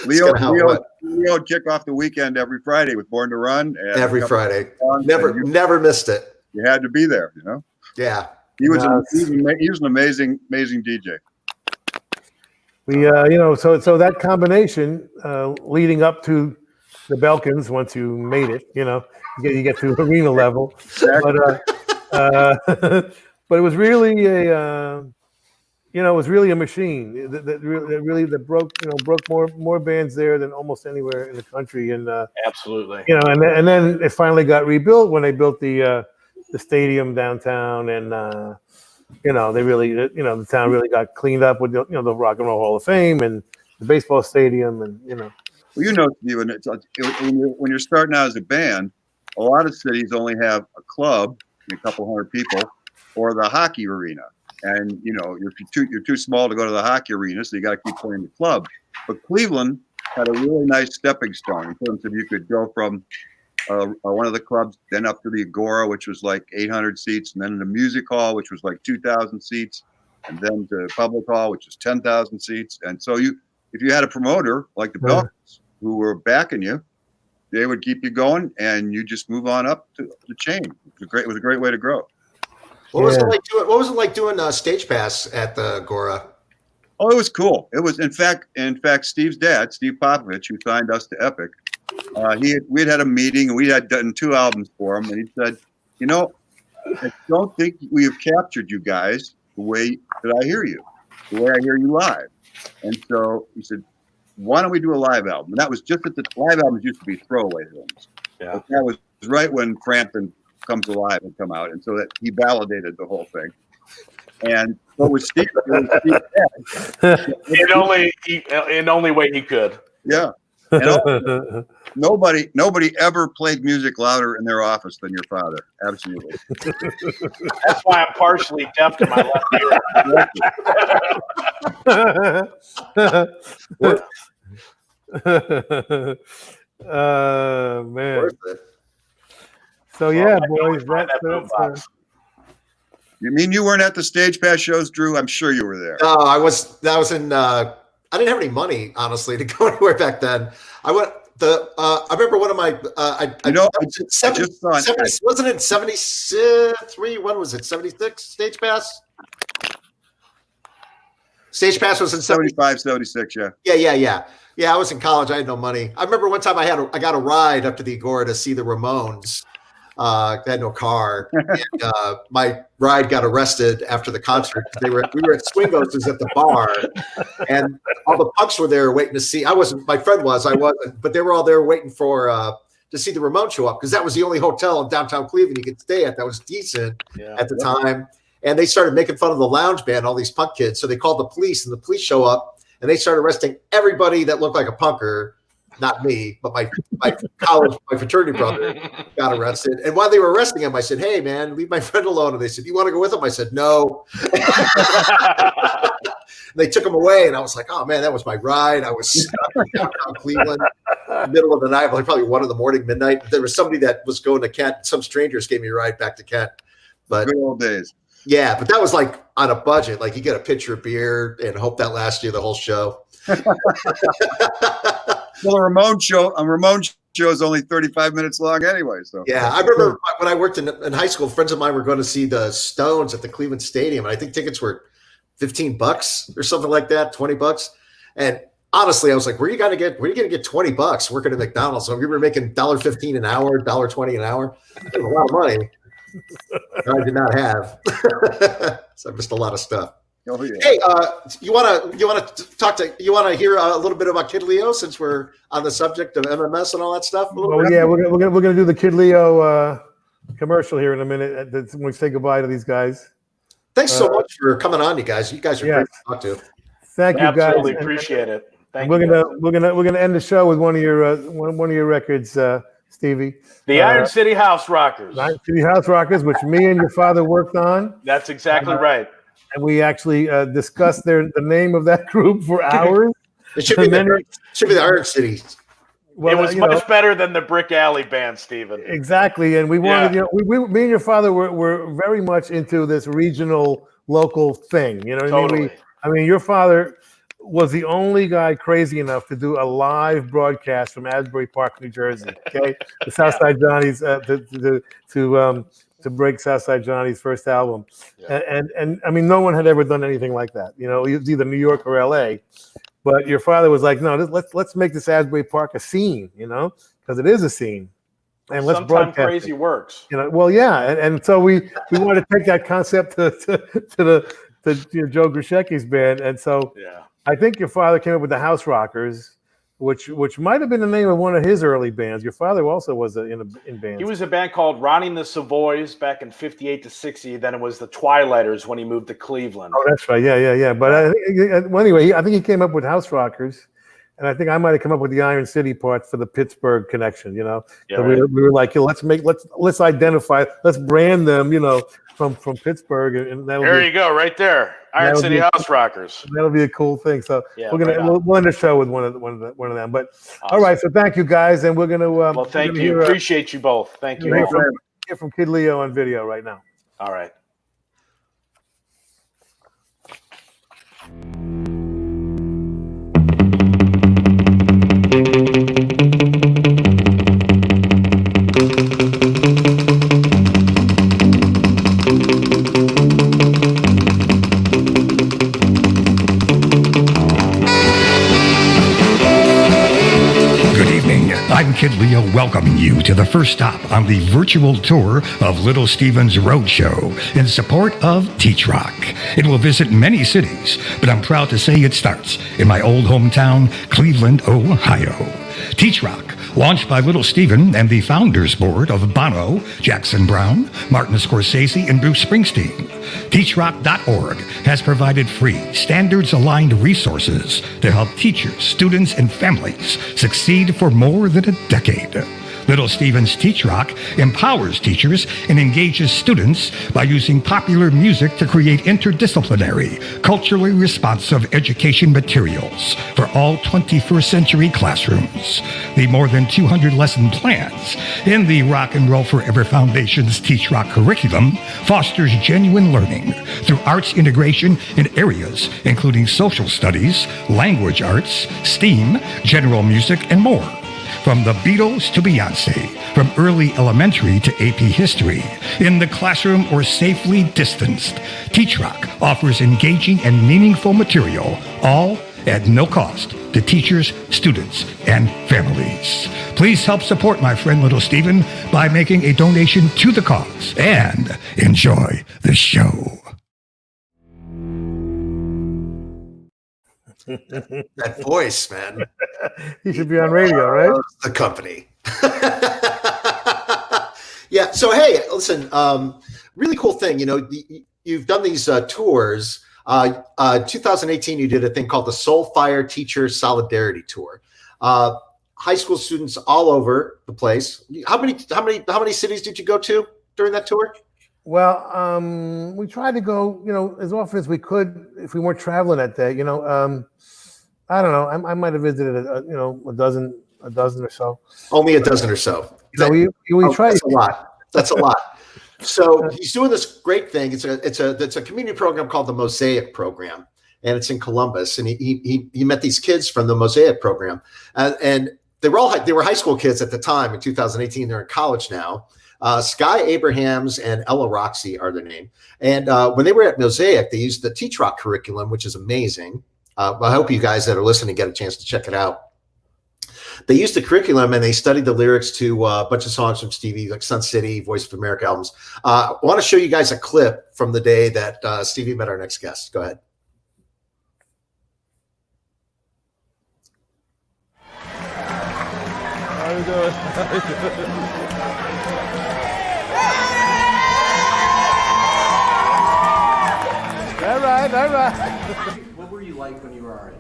Leo would kick off the weekend every Friday with Born to Run. Every Friday. Never missed it. You had to be there, you know? Yeah. He was an amazing DJ. We, so that combination leading up to the Belkins, once you made it, you get to arena level. Exactly. But it was really a machine that broke more bands there than almost anywhere in the country. And Absolutely. And then it finally got rebuilt when they built the stadium downtown, and they really, the town really got cleaned up with the Rock and Roll Hall of Fame and the baseball stadium, and Well, Steven, when you're starting out as a band, a lot of cities only have a club, a couple hundred people, or the hockey arena. And you're too small to go to the hockey arena, so you got to keep playing the club. But Cleveland had a really nice stepping stone in terms of you could go from one of the clubs, then up to the Agora, which was like 800 seats, and then the Music Hall, which was like 2,000 seats, and then to Public Hall, which is 10,000 seats. And so if you had a promoter like the Belkins who were backing you, they would keep you going, and you just move on up to the chain. It was a great way to grow. What was it like doing Stage Pass at the Agora? Oh, it was cool. It was, in fact, Steve's dad, Steve Popovich, who signed us to Epic. We'd had a meeting, and we had done 2 albums for him, and he said, I don't think we have captured you guys the way that I hear you, the way I hear you live. And so he said, why don't we do a live album? And that was just at the live albums used to be throwaway things. Yeah. But that was right when Frampton Comes Alive had come out, and so that he validated the whole thing. And so with Steve, in only way he could. Yeah. And nobody ever played music louder in their office than your father. Absolutely. That's why I'm partially deaf to my left ear. Man. So yeah, boys. You mean you weren't at the Stage Pass shows, Drew? I'm sure you were there. No, I was. That was in. I didn't have any money, honestly, to go anywhere back then. I went. I remember one of my. Wasn't it 73? When was it? 76 Stage Pass. Stage Pass was in 75, 76. Yeah. Yeah, I was in college. I had no money. I remember one time I got a ride up to the Agora to see the Ramones. I had no car, and my ride got arrested after the concert. We were at Swingos at the bar, and all the punks were there waiting to see. I wasn't. My friend was. I wasn't. But they were all there waiting for to see the Ramones show up, because that was the only hotel in downtown Cleveland you could stay at that was decent at the time. And they started making fun of the lounge band, all these punk kids. So they called the police, and the police show up, and they started arresting everybody that looked like a punker. Not me, but my fraternity brother got arrested. And while they were arresting him, I said, "Hey, man, leave my friend alone." And they said, "You want to go with him?" I said, "No." They took him away, and I was like, "Oh man, that was my ride." I was downtown Cleveland, middle of the night, like probably 1 a.m, midnight. There was somebody that was going to Kent. Some strangers gave me a ride back to Kent. But good old days. Yeah, but that was like on a budget. Like you get a pitcher of beer and hope that lasts you the whole show. Well, a Ramon show is only 35 minutes long anyway. So yeah, I remember when I worked in high school, friends of mine were going to see the Stones at the Cleveland Stadium, and I think tickets were $15 or something like that, $20. And honestly, I was like, where are you gonna get $20 working at McDonald's? So we were making $1.15 an hour, $1.20 an hour. That was a lot of money. I did not have. So I missed a lot of stuff. Oh, yeah. Hey, you want to hear a little bit about Kid Leo, since we're on the subject of MMS and all that stuff? Oh yeah, we're gonna do the Kid Leo commercial here in a minute. When we say goodbye to these guys. Thanks so much for coming on, you guys. You guys are great to talk to. Thank you, guys. Absolutely appreciate it. Thank you. We're gonna end the show with one of your records, Stevie. The Iron City House Rockers. Iron City House Rockers, which me and your father worked on. That's exactly right. And we actually discussed the name of that group for hours. It should be the Iron City. Well, it was much better than the Brick Alley band, Stephen. Exactly, and we wanted, me and your father were very much into this regional, local thing. You know what I mean? Your father was the only guy crazy enough to do a live broadcast from Asbury Park, New Jersey. Okay, the Southside Johnny's to break Southside Johnny's first album, and I mean, no one had ever done anything like that. You know, it was either New York or L.A. But your father was like, no, let's make this Asbury Park a scene, you know, because it is a scene, and let's broadcast. Sometimes crazy works. You know, well, yeah, and so we wanted to take that concept to Joe Grishecki's band, and so I think your father came up with the House Rockers, which might have been the name of one of his early bands. Your father also was in bands. He was a band called Ronnie and the Savoys back in 58 to 60. Then it was the Twilighters when he moved to Cleveland. Oh, that's right. Yeah. But anyway, I think he came up with House Rockers, and I think I might have come up with the Iron City part for the Pittsburgh connection. You know, so we were like, let's identify, let's brand them. You know, from Pittsburgh, and there you go, right there. Iron City House Rockers. That'll be a cool thing. So we'll end the show with one of them. But all right, so thank you guys, and we're gonna. Well, thank you. Appreciate you both. Thank you. Hear from Kid Leo on video right now. All right. I'm Kid Leo welcoming you to the first stop on the virtual tour of Little Steven's Roadshow in support of TeachRock. It will visit many cities, but I'm proud to say it starts in my old hometown, Cleveland, Ohio. TeachRock, launched by Little Steven and the Founders Board of Bono, Jackson Browne, Martin Scorsese, and Bruce Springsteen. TeachRock.org has provided free, standards-aligned resources to help teachers, students, and families succeed for more than a decade. Little Steven's TeachRock empowers teachers and engages students by using popular music to create interdisciplinary, culturally responsive education materials for all 21st century classrooms. The more than 200 lesson plans in the Rock and Roll Forever Foundation's TeachRock curriculum fosters genuine learning through arts integration in areas including social studies, language arts, STEAM, general music, and more. From the Beatles to Beyoncé, from early elementary to AP history, in the classroom or safely distanced, TeachRock offers engaging and meaningful material, all at no cost to teachers, students, and families. Please help support my friend Little Steven by making a donation to the cause and enjoy the show. That voice, man. He should be on radio, right? The company. Yeah. So, hey, listen, really cool thing. You know, you've done these tours. 2018, you did a thing called the Soulfire Teacher Solidarity Tour. High school students all over the place. How many cities did you go to during that tour? Well, we tried to go, you know, as often as we could if we weren't traveling that day. You know, I don't know. I might have visited, a dozen or so. Only a dozen or so. You know, we tried. That's a lot. That's a lot. So he's doing this great thing. It's a community program called the Mosaic Program, and it's in Columbus. And he met these kids from the Mosaic Program, and they were high school kids at the time in 2018. They're in college now. Sky Abrahams and Ella Roxy are their name. And when they were at Mosaic, they used the TeachRock curriculum, which is amazing. I hope you guys that are listening get a chance to check it out. They used the curriculum and they studied the lyrics to a bunch of songs from Stevie, like Sun City, Voice of America albums. I want to show you guys a clip from the day that Stevie met our next guest. Go ahead. How you doing? right, all right. What were you like when you were our age?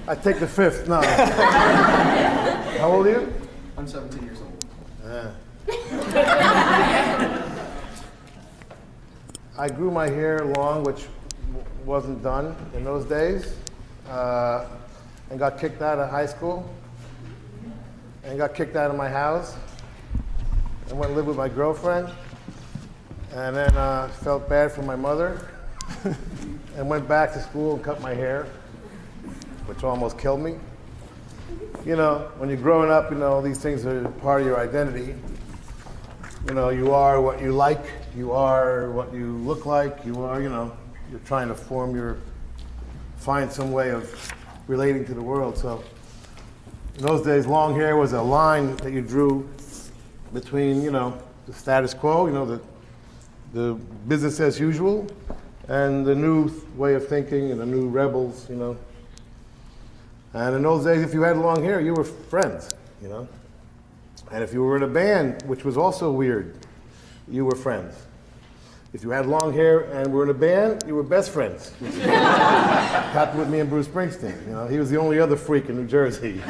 I take the fifth. No. How old are you? I'm 17 years old. I grew my hair long, which wasn't done in those days, and got kicked out of high school, and got kicked out of my house, and went and lived with my girlfriend, and then felt bad for my mother, and went back to school and cut my hair, which almost killed me. You know, when you're growing up, you know, these things are part of your identity. You know, you are what you like, you are what you look like, you are, you know, you're trying to find some way of relating to the world. So in those days, long hair was a line that you drew between, you know, the status quo, you know, the business as usual, and the new way of thinking and the new rebels, you know. And in those days, if you had long hair, you were friends, you know. And if you were in a band, which was also weird, you were friends. If you had long hair and were in a band, you were best friends. Happened with me and Bruce Springsteen. You know, he was the only other freak in New Jersey.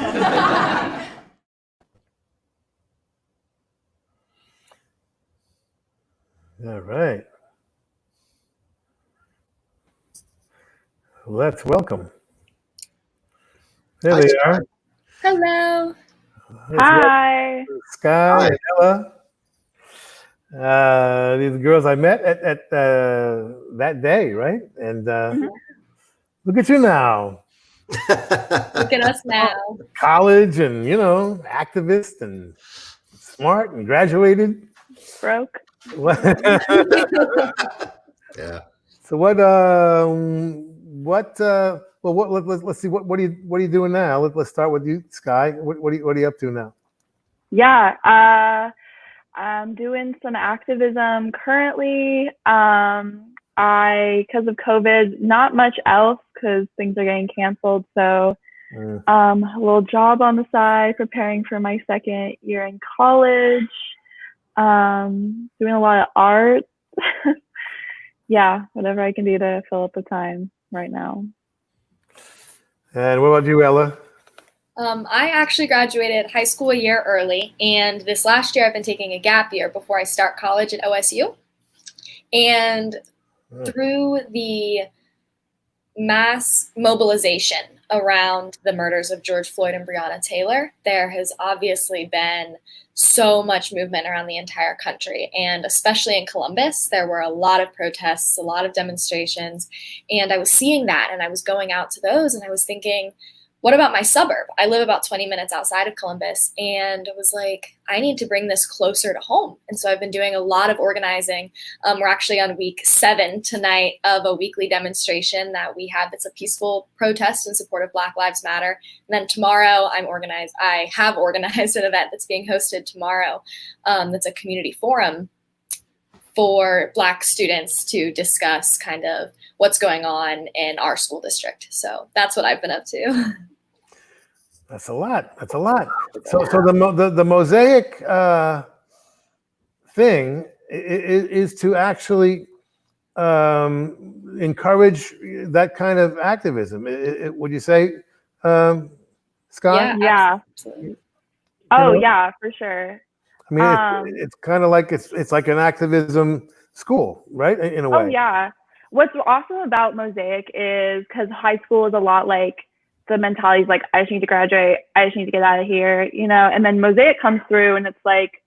All right. Let's welcome. There they are. Hello. Hi. Sky and Ella. These girls I met at that day, right? And look at you now. Look at us now. College and, you know, activist and smart and graduated. Broke. Yeah. So let's see. What are you doing now? Let's start with you, Sky. What are you up to now? Yeah, I'm doing some activism currently. Because of COVID, not much else because things are getting canceled. So, a little job on the side, preparing for my second year in college. Doing a lot of art. Yeah, whatever I can do to fill up the time right now. And what about you, Ella? I actually graduated high school a year early, and this last year I've been taking a gap year before I start college at OSU. And through the mass mobilization around the murders of George Floyd and Breonna Taylor, there has obviously been so much movement around the entire country. And especially in Columbus, there were a lot of protests, a lot of demonstrations. And I was seeing that, and I was going out to those, and I was thinking, what about my suburb? I live about 20 minutes outside of Columbus, and I was like, I need to bring this closer to home. And so I've been doing a lot of organizing. We're actually on week 7 tonight of a weekly demonstration that we have. It's a peaceful protest in support of Black Lives Matter. And then tomorrow I have organized an event that's being hosted tomorrow. That's a community forum for Black students to discuss kind of what's going on in our school district. So that's what I've been up to. That's a lot. So the mosaic thing is to actually encourage that kind of activism. Would you say, Scott? Yeah. Absolutely. Oh, yeah, for sure. I mean, it's kind of like it's like an activism school, right? In a way. Oh, yeah. What's awesome about Mosaic is because high school is a lot like the mentality is like, I just need to graduate. I just need to get out of here, you know, and then Mosaic comes through and it's like,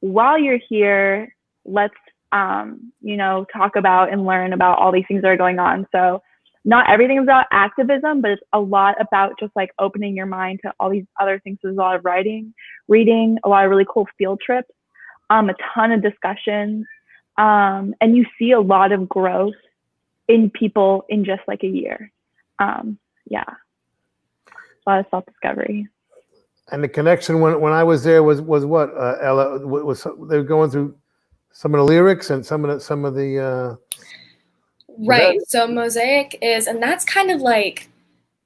while you're here, let's, you know, talk about and learn about all these things that are going on. So not everything is about activism, but it's a lot about just like opening your mind to all these other things. There's a lot of writing, reading, a lot of really cool field trips, a ton of discussions. And you see a lot of growth in people in just like a year. Yeah. A lot of self-discovery. And the connection when I was there was what, Ella? Was they were going through some of the lyrics and some of the right. So Mosaic is, and that's kind of like,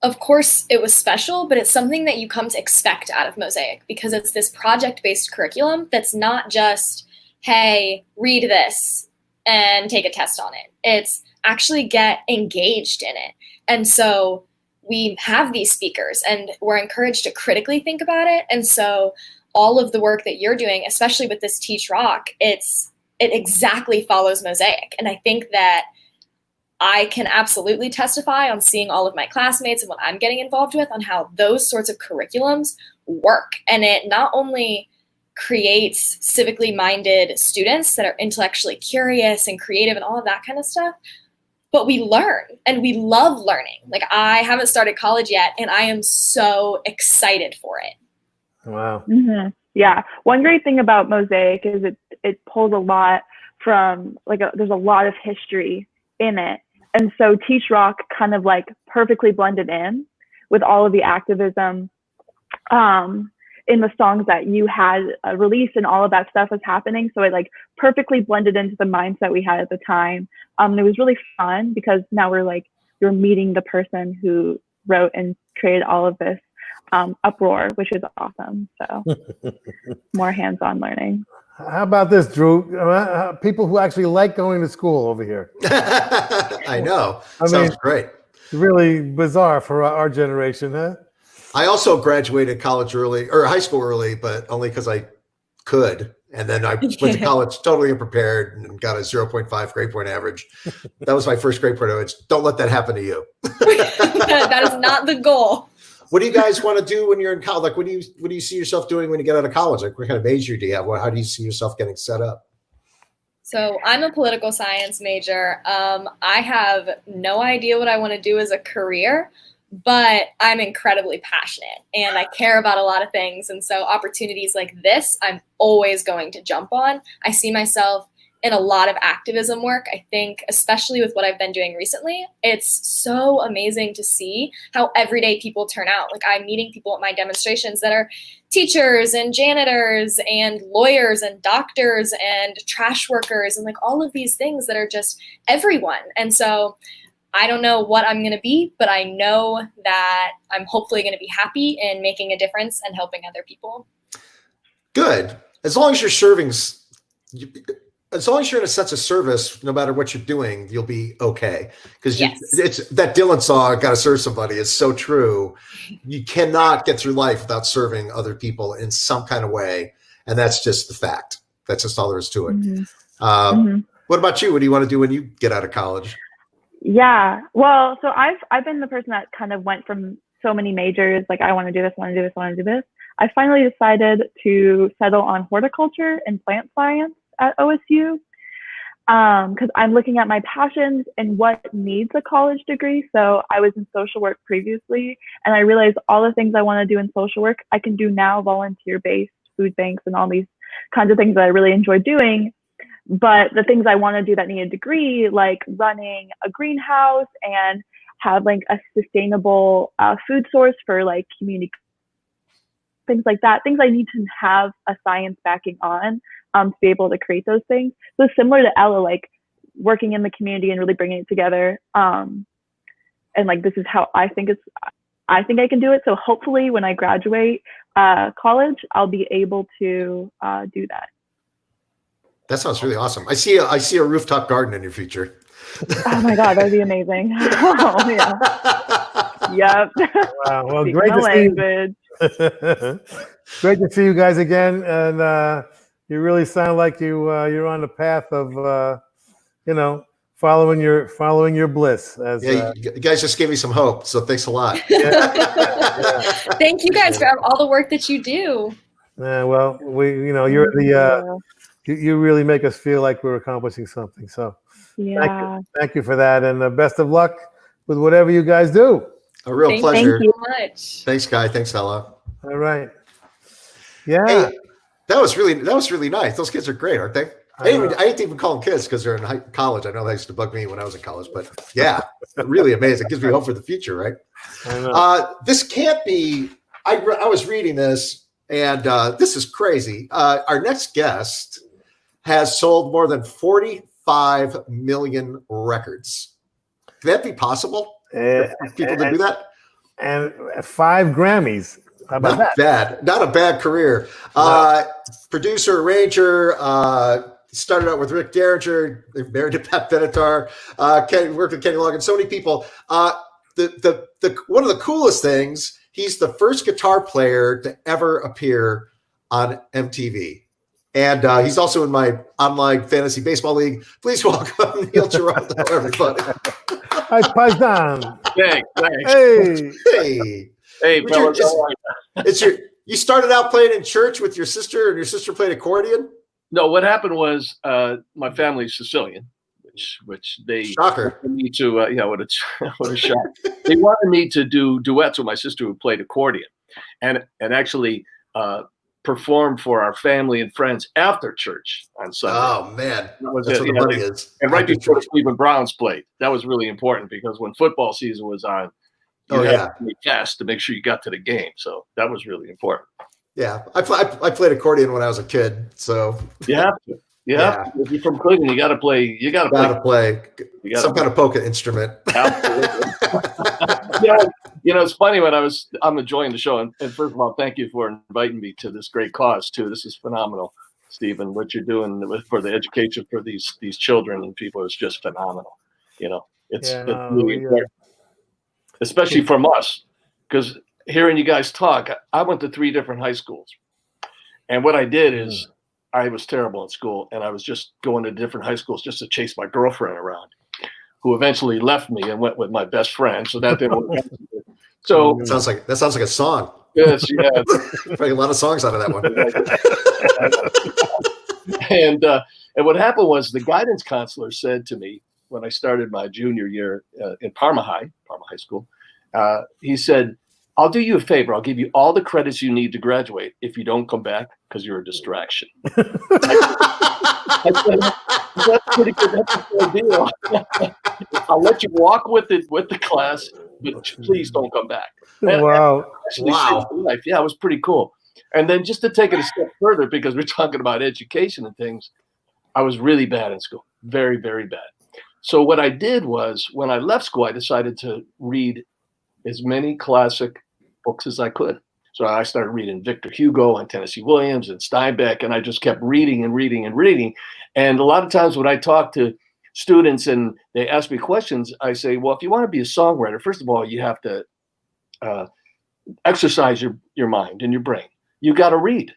of course it was special, but it's something that you come to expect out of Mosaic because it's this project-based curriculum that's not just, hey, read this and take a test on it. It's actually get engaged in it. And so we have these speakers and we're encouraged to critically think about it. And so all of the work that you're doing, especially with this TeachRock, it exactly follows Mosaic. And I think that I can absolutely testify on seeing all of my classmates and what I'm getting involved with on how those sorts of curriculums work. And it not only creates civically minded students that are intellectually curious and creative and all of that kind of stuff, but we learn and we love learning. Like, I haven't started college yet and I am so excited for it. Wow. Mm-hmm. Yeah. One great thing about Mosaic is it pulls a lot from, like, there's a lot of history in it. And so TeachRock kind of like perfectly blended in with all of the activism in the songs that you had released, and all of that stuff was happening. So it like perfectly blended into the mindset we had at the time. And it was really fun because now you're meeting the person who wrote and created all of this uproar, which is awesome. So more hands-on learning. How about this, Drew? People who actually like going to school over here. I know. I Sounds mean, great. Really bizarre for our generation, huh? I also graduated college early, or high school early, but only because I could. And then I went to college totally unprepared and got a 0.5 grade point average. That was my first grade point average. Don't let that happen to you. That is not the goal. What do you guys want to do when you're in college? Like, what do you see yourself doing when you get out of college? Like, what kind of major do you have? How do you see yourself getting set up? So I'm a political science major. I have no idea what I want to do as a career, but I'm incredibly passionate and I care about a lot of things. And so opportunities like this, I'm always going to jump on. I see myself in a lot of activism work. I think, especially with what I've been doing recently, it's so amazing to see how everyday people turn out. Like, I'm meeting people at my demonstrations that are teachers and janitors and lawyers and doctors and trash workers and like all of these things that are just everyone. And so I don't know what I'm going to be, but I know that I'm hopefully going to be happy in making a difference and helping other people. Good. As long as you're serving, as long as you're in a sense of service, no matter what you're doing, you'll be okay. Because it's that Dylan song, "Gotta Serve Somebody," is so true. You cannot get through life without serving other people in some kind of way. And that's just the fact. That's just all there is to it. Mm-hmm. What about you? What do you want to do when you get out of college? Yeah. Well, so I've been the person that kind of went from so many majors, like I want to do this, I want to do this, I want to do this. I finally decided to settle on horticulture and plant science at OSU because I'm looking at my passions and what needs a college degree. So I was in social work previously, and I realized all the things I want to do in social work, I can do now, volunteer-based, food banks, and all these kinds of things that I really enjoy doing. But the things I want to do that need a degree, like running a greenhouse and have like a sustainable food source for like community, things like that, things I need to have a science backing on to be able to create those things. So similar to Ella, like working in the community and really bringing it together. And like, this is how I think I can do it. So hopefully when I graduate college, I'll be able to do that. That sounds really awesome. I see a rooftop garden in your future. Oh my God, that'd be amazing. Oh yeah. Yep. Wow. Well, great to see you. Great to see you guys again, and you really sound like you're on the path of following your bliss. You guys just gave me some hope, so thanks a lot. Thank you guys for all the work that you do. Well, you're the you really make us feel like we're accomplishing something. So thank you for that, and best of luck with whatever you guys do. A real pleasure. Thank you much. Thanks, Guy. Thanks, Ella. All right. Yeah. Hey, that was really nice. Those kids are great, aren't they? I hate to even call them kids because they're in college. I know they used to bug me when I was in college, but yeah, really amazing. It gives me hope for the future, right? I know. This can't be. I was reading this, and this is crazy. Our next guest has sold more than 45 million records. Can that be possible? For people to do that? And 5 Grammys. How about Not bad. Not a bad career. Producer, arranger, started out with Rick Derringer, married to Pat Benatar, worked with Kenny Loggins, so many people. The one of the coolest things, he's the first guitar player to ever appear on MTV. And he's also in my online fantasy baseball league. Please welcome Neil Giraldo, everybody. Hi, Paisan. Thanks. Hey, fellas. You started out playing in church with your sister, and your sister played accordion? No, what happened was my family's Sicilian, which they shocker wanted me to what a shock. They wanted me to do duets with my sister who played accordion, and actually perform for our family and friends after church on Sunday. Oh man, that's what the money is. And right before the Cleveland Browns played, that was really important because when football season was on, you had to be fast to make sure you got to the game. So that was really important. Yeah, I played accordion when I was a kid, so you have to. Yeah, if you're from Cleveland, you got to play. You got to play some kind of polka instrument. Absolutely. It's funny when I'm enjoying the show, and first of all, thank you for inviting me to this great cause too. This is phenomenal, Stephen. What you're doing for the education for these children and people is just phenomenal. It's really important, especially from us, because hearing you guys talk, I went to 3 different high schools, and what I did is I was terrible in school, and I was just going to different high schools just to chase my girlfriend around, who eventually left me and went with my best friend. So that didn't work out. So that sounds like a song. Yes, yeah. Probably a lot of songs out of that one. And what happened was the guidance counselor said to me when I started my junior year in Parma High School, he said, "I'll do you a favor. I'll give you all the credits you need to graduate if you don't come back because you're a distraction." I said, "That's pretty good. That's a good deal. I'll let you walk with the class, but please don't come back." Wow. Life. Yeah, it was pretty cool. And then just to take it a step further, because we're talking about education and things, I was really bad in school. Very, very bad. So what I did was when I left school, I decided to read as many classic books as I could. So I started reading Victor Hugo and Tennessee Williams and Steinbeck, and I just kept reading and reading and reading. And a lot of times when I talk to students and they ask me questions, I say, well, if you want to be a songwriter, first of all, you have to exercise your mind and your brain. You got to read.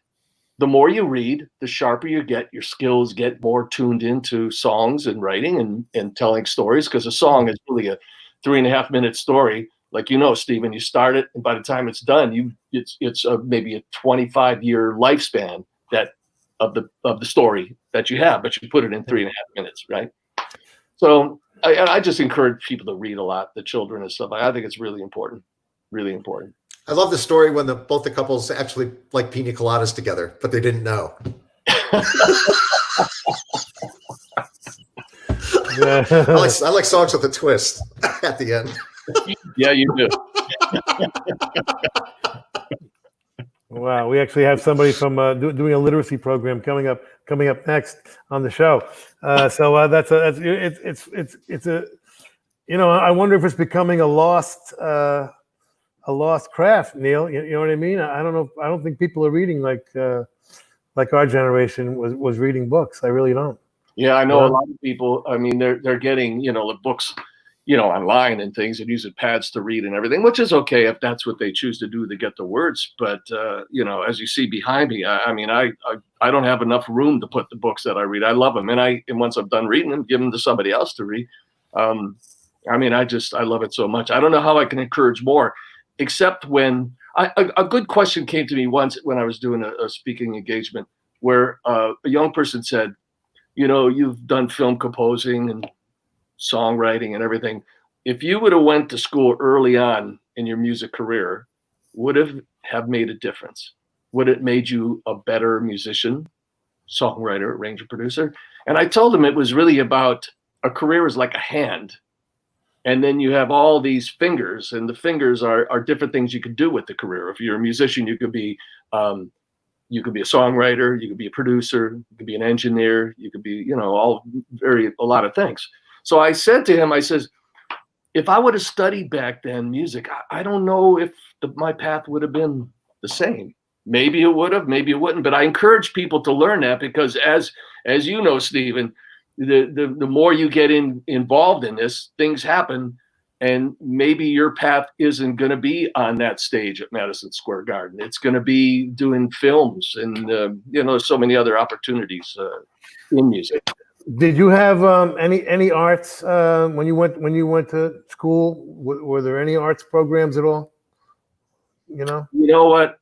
The more you read, the sharper you get. Your skills get more tuned into songs and writing and telling stories, because a song is really a 3.5-minute story. Like, Stephen, you start it, and by the time it's done, it's maybe a 25-year lifespan of the story that you have, but you put it in 3.5 minutes, right? So I just encourage people to read a lot, the children and stuff. I think it's really important, really important. I love the story when both the couples actually like pina coladas together, but they didn't know. I like songs with a twist at the end. Yeah, you do. Wow, we actually have somebody from doing a literacy program coming up next on the show. So I wonder if it's becoming a lost craft, Neil. You know what I mean? I don't know. I don't think people are reading like our generation was reading books. I really don't. Yeah, I know a lot of people. I mean, they're getting the books online and things, and using pads to read and everything, which is okay if that's what they choose to do to get the words. But as you see behind me, I don't have enough room to put the books that I read. I love them, and once I'm done reading them, give them to somebody else to read. I love it so much. I don't know how I can encourage more, except when a good question came to me once when I was doing a speaking engagement, where a young person said, you've done film composing and songwriting and everything. If you would have went to school early on in your music career, would it have made a difference? Would it made you a better musician, songwriter, arranger, producer? And I told him it was really about a career is like a hand. And then you have all these fingers, and the fingers are different things you could do with the career. If you're a musician, you could be a songwriter, you could be a producer, you could be an engineer, you could be, a lot of things. So I said to him, I says, if I would have studied back then music, I don't know if my path would have been the same. Maybe it would have, maybe it wouldn't. But I encourage people to learn that, because as you know, Stephen, the more you get involved in this, things happen. And maybe your path isn't going to be on that stage at Madison Square Garden. It's going to be doing films, and there's so many other opportunities in music. Did you have any arts when you went to school? Were there any arts programs at all? You know what?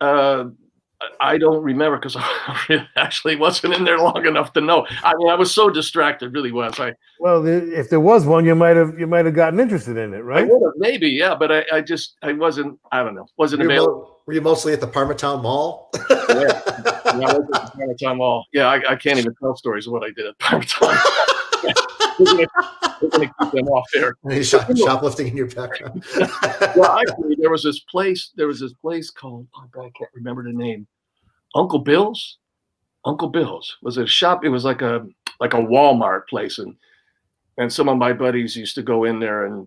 I don't remember, because I actually wasn't in there long enough to know. I mean, I was so distracted, really was. Well, if there was one, you might have gotten interested in it, right? I would have, maybe, yeah, but I wasn't. I don't know. Wasn't available. Were you mostly at the Parmatown Mall? Yeah, I was at the Parmatown Mall. Yeah, I can't even tell stories of what I did at Parmatown. We're gonna keep them off there. Shoplifting in your background. Well, actually, there was this place called, oh God, I can't remember the name. Uncle Bill's. Uncle Bill's was a shop. It was like a Walmart place, and some of my buddies used to go in there and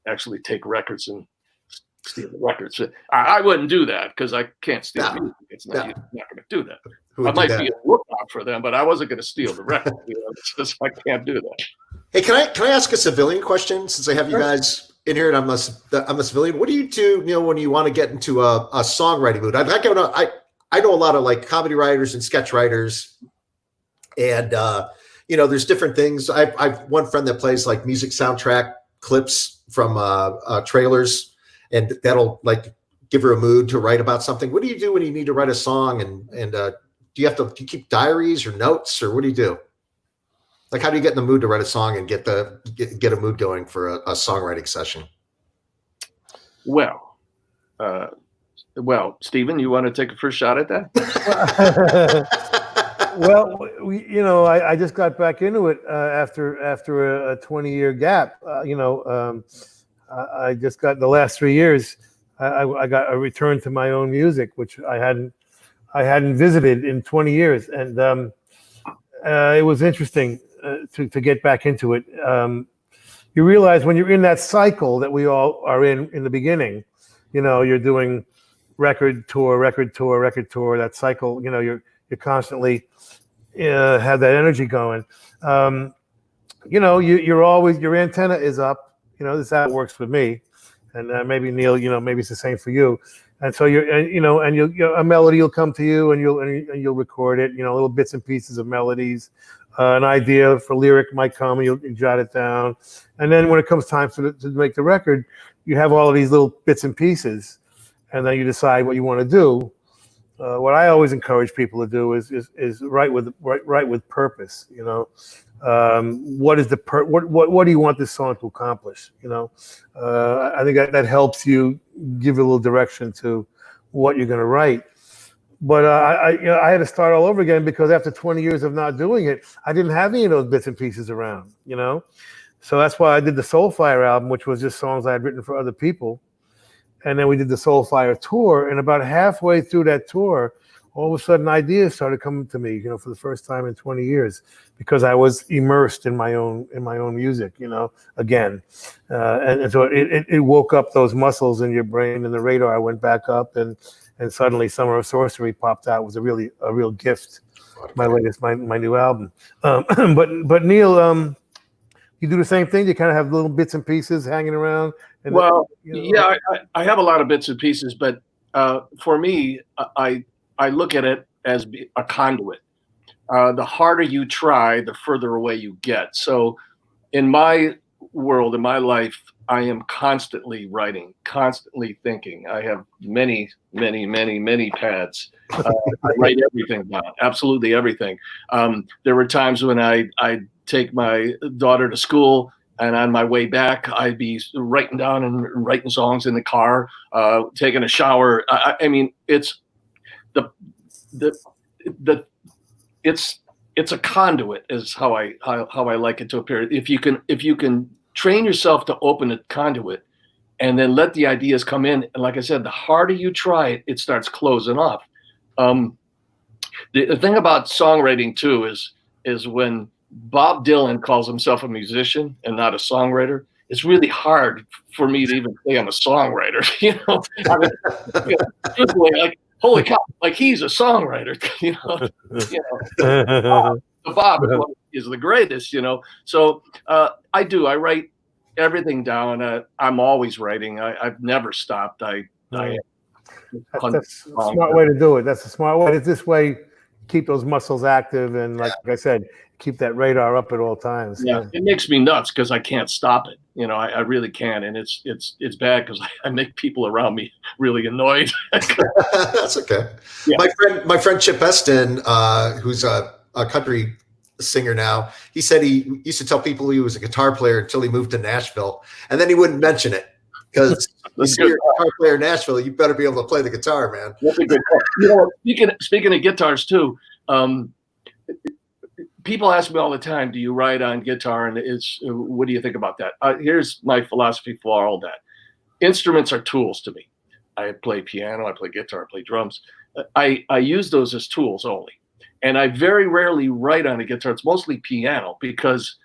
actually take records and steal the records. I wouldn't do that, because I can't steal music. It's not, you're not going to do that. I might be a lookout for them, but I wasn't going to steal the record. It's just, I can't do that. Hey, can I ask a civilian question, since I have you guys in here and I'm a civilian? What do you do, when you want to get into a songwriting mood? I know a lot of like comedy writers and sketch writers, and there's different things. I've one friend that plays like music soundtrack clips from trailers, and that'll like give her a mood to write about something. What do you do when you need to write a song? And do you keep diaries or notes, or what do you do? Like, how do you get in the mood to write a song and get a mood going for a songwriting session? Well, Stephen, you want to take a first shot at that? Well, I just got back into it after a 20-year gap. I just got the last 3 years. I got a return to my own music, which I hadn't visited in 20 years, and it was interesting to get back into it. You realize when you're in that cycle that we all are in the beginning, you're doing record tour, that cycle, you're constantly have that energy going. You're always, your antenna is up, this is how it works for me. And maybe Neil, maybe it's the same for you. And so a melody will come to you, and you'll record it, little bits and pieces of melodies. An idea for lyric might come, and you'll jot it down. And then when it comes time to make the record, you have all of these little bits and pieces, and then you decide what you want to do. What I always encourage people to do is write with purpose. What is what do you want this song to accomplish? I think that helps you give a little direction to what you're going to write. But I had to start all over again, because after 20 years of not doing it, I didn't have any of those bits and pieces around. So that's why I did the Soulfire album, which was just songs I had written for other people. And then we did the Soulfire tour, and about halfway through that tour, all of a sudden ideas started coming to me, for the first time in 20 years, because I was immersed in my own music, again. And so it woke up those muscles in your brain, and the radar went back up, and suddenly Summer of Sorcery popped out. It was a real gift. My new album. But Neil, you do the same thing? You kind of have little bits and pieces hanging around? And yeah, I have a lot of bits and pieces, but for me, I look at it as a conduit. The harder you try, the further away you get. So in my world, in my life, I am constantly writing, constantly thinking. I have many, many, many, many pads. I write everything down, absolutely everything. There were times when I'd take my daughter to school, and on my way back, I'd be writing down and writing songs in the car, taking a shower. I mean, it's it's a conduit, is how I like it to appear. If you can train yourself to open a conduit, and then let the ideas come in, and like I said, the harder you try it, it starts closing off. The thing about songwriting too is when Bob Dylan calls himself a musician and not a songwriter, it's really hard for me to even say I'm a songwriter. Truthfully, like holy cow, like he's a songwriter, Bob is the greatest, So I write everything down. I'm always writing. I've never stopped. That's a smart way to do it. That's a smart way. It's this way, keep those muscles active, and like I said, keep that radar up at all times. Yeah, it makes me nuts because I can't stop it. I really can, and it's bad because I make people around me really annoyed. That's okay. Yeah. My friend Chip Eston, who's a country singer now, he said he used to tell people he was a guitar player until he moved to Nashville, and then he wouldn't mention it because you're a guitar player in Nashville, you better be able to play the guitar, man. That's a good point. Speaking of guitars too, people ask me all the time, do you write on guitar? And what do you think about that? Here's my philosophy for all that. Instruments are tools to me. I play piano, I play guitar, I play drums. I use those as tools only. And I very rarely write on a guitar. It's mostly piano because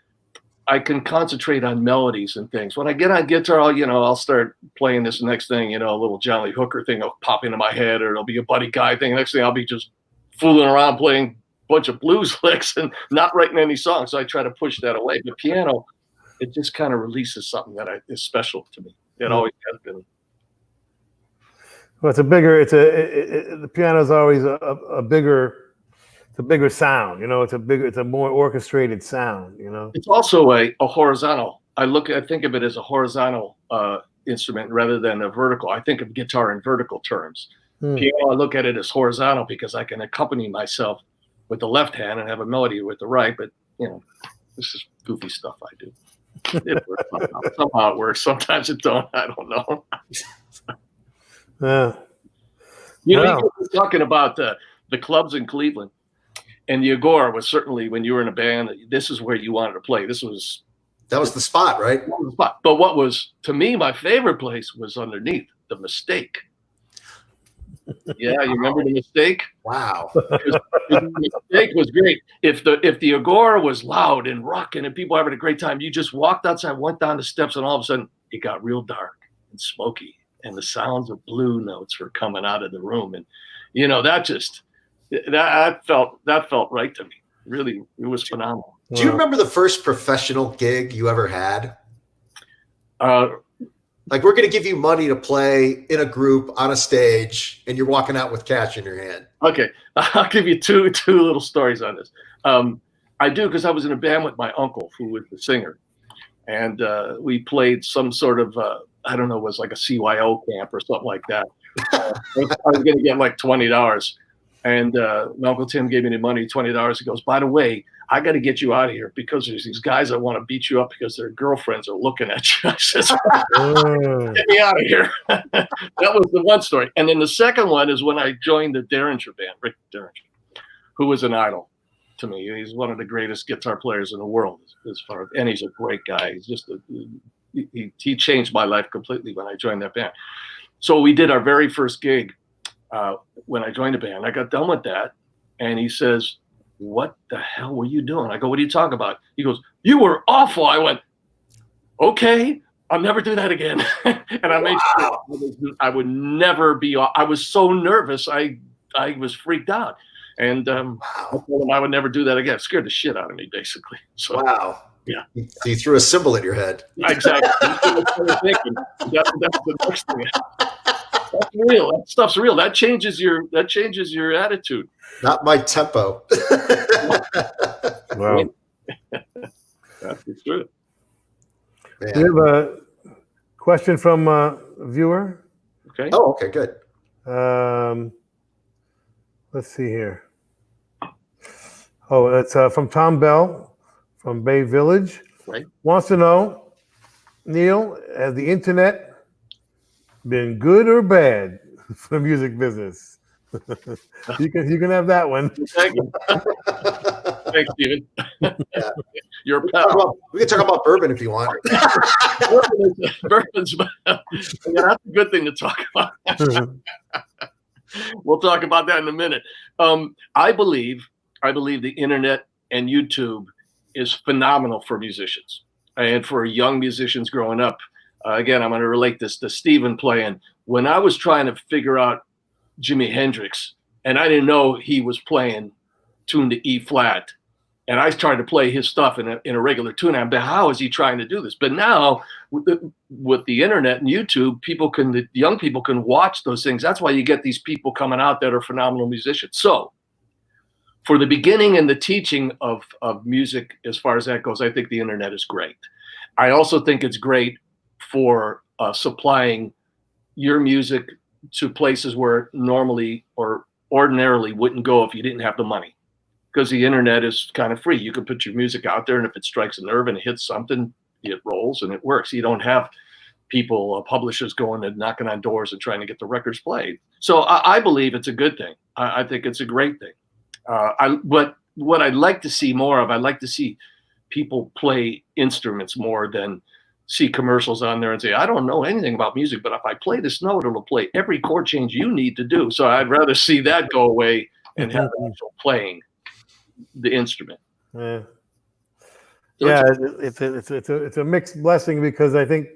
I can concentrate on melodies and things. When I get on guitar, I'll start playing this next thing, a little Johnny Hooker thing will pop into my head, or it'll be a Buddy Guy thing. Next thing I'll be just fooling around playing a bunch of blues licks and not writing any songs. So I try to push that away. But piano, it just kind of releases something that is special to me. It always has been. Well, the piano is always a bigger sound, it's a more orchestrated sound, It's also a horizontal. I think of it as a horizontal instrument rather than a vertical. I think of guitar in vertical terms. Piano, I look at it as horizontal because I can accompany myself with the left hand and have a melody with the right. But this is goofy stuff I do. It works somehow it works. Sometimes it don't. I don't know. You were talking about the clubs in Cleveland. And the Agora was certainly, when you were in a band, this is where you wanted to play. That was the spot, right? That was the spot. But what was, to me, my favorite place was underneath, the Mistake. Yeah, you remember the Mistake? Wow. The Mistake was great. If the Agora was loud and rocking and people were having a great time, you just walked outside, went down the steps, and all of a sudden it got real dark and smoky, and the sounds of blue notes were coming out of the room, and that felt right to me. Really, it was phenomenal. Do you remember the first professional gig you ever had? Like, we're going to give you money to play in a group on a stage, and you're walking out with cash in your hand. Okay, I'll give you two little stories on this. I do, because I was in a band with my uncle, who was the singer, and we played some sort of I don't know, it was like a CYO camp or something like that. I was going to get like $20. And my Uncle Tim gave me the money, $20. He goes, by the way, I got to get you out of here because there's these guys that want to beat you up because their girlfriends are looking at you. I says, get me out of here. That was the one story. And then the second one is when I joined the Derringer band, Rick Derringer, who was an idol to me. He's one of the greatest guitar players in the world, and he's a great guy. He's just he changed my life completely when I joined that band. So we did our very first gig. When I joined the band, I got done with that, and he says, "What the hell were you doing?" I go, "What are you talking about?" He goes, "You were awful." I went, "Okay, I'll never do that again." And I made sure I would never be. I was so nervous, I was freaked out, and I told him I would never do that again. It scared the shit out of me, basically. So, wow. Yeah. So you threw a cymbal at your head. Exactly. That's the next thing. That's real. That stuff's real. That changes your attitude. Not my tempo. Wow. That's true. We have a question from a viewer. Okay. Oh, okay, good. Let's see here. Oh, it's from Tom Bell from Bay Village. Right. Wants to know, Neil, has the internet been good or bad for the music business? you can have that one. Thank you. Thanks, Steven. Yeah. You're a pal. We can talk about bourbon if you want. Bourbon's that's a good thing to talk about. We'll talk about that in a minute. I believe the internet and YouTube is phenomenal for musicians and for young musicians growing up. Again, I'm going to relate this to Steven playing. When I was trying to figure out Jimi Hendrix, and I didn't know he was playing tuned to E flat. And I tried to play his stuff in a regular tune. I'm like, how is he trying to do this? But now with the internet and YouTube, the young people can watch those things. That's why you get these people coming out that are phenomenal musicians. So for the beginning and the teaching of music, as far as that goes, I think the internet is great. I also think it's great for supplying your music to places where normally or ordinarily wouldn't go if you didn't have the money. Because the internet is kind of free. You can put your music out there, and if it strikes a nerve and it hits something, it rolls and it works. You don't have people, publishers going and knocking on doors and trying to get the records played. So I believe it's a good thing. I think it's a great thing. But what I'd like to see more of, I'd like to see people play instruments more than see commercials on there and say, I don't know anything about music, but if I play this note, it'll play every chord change you need to do. So I'd rather see that go away and have actual playing the instrument. Yeah, it's a mixed blessing, because I think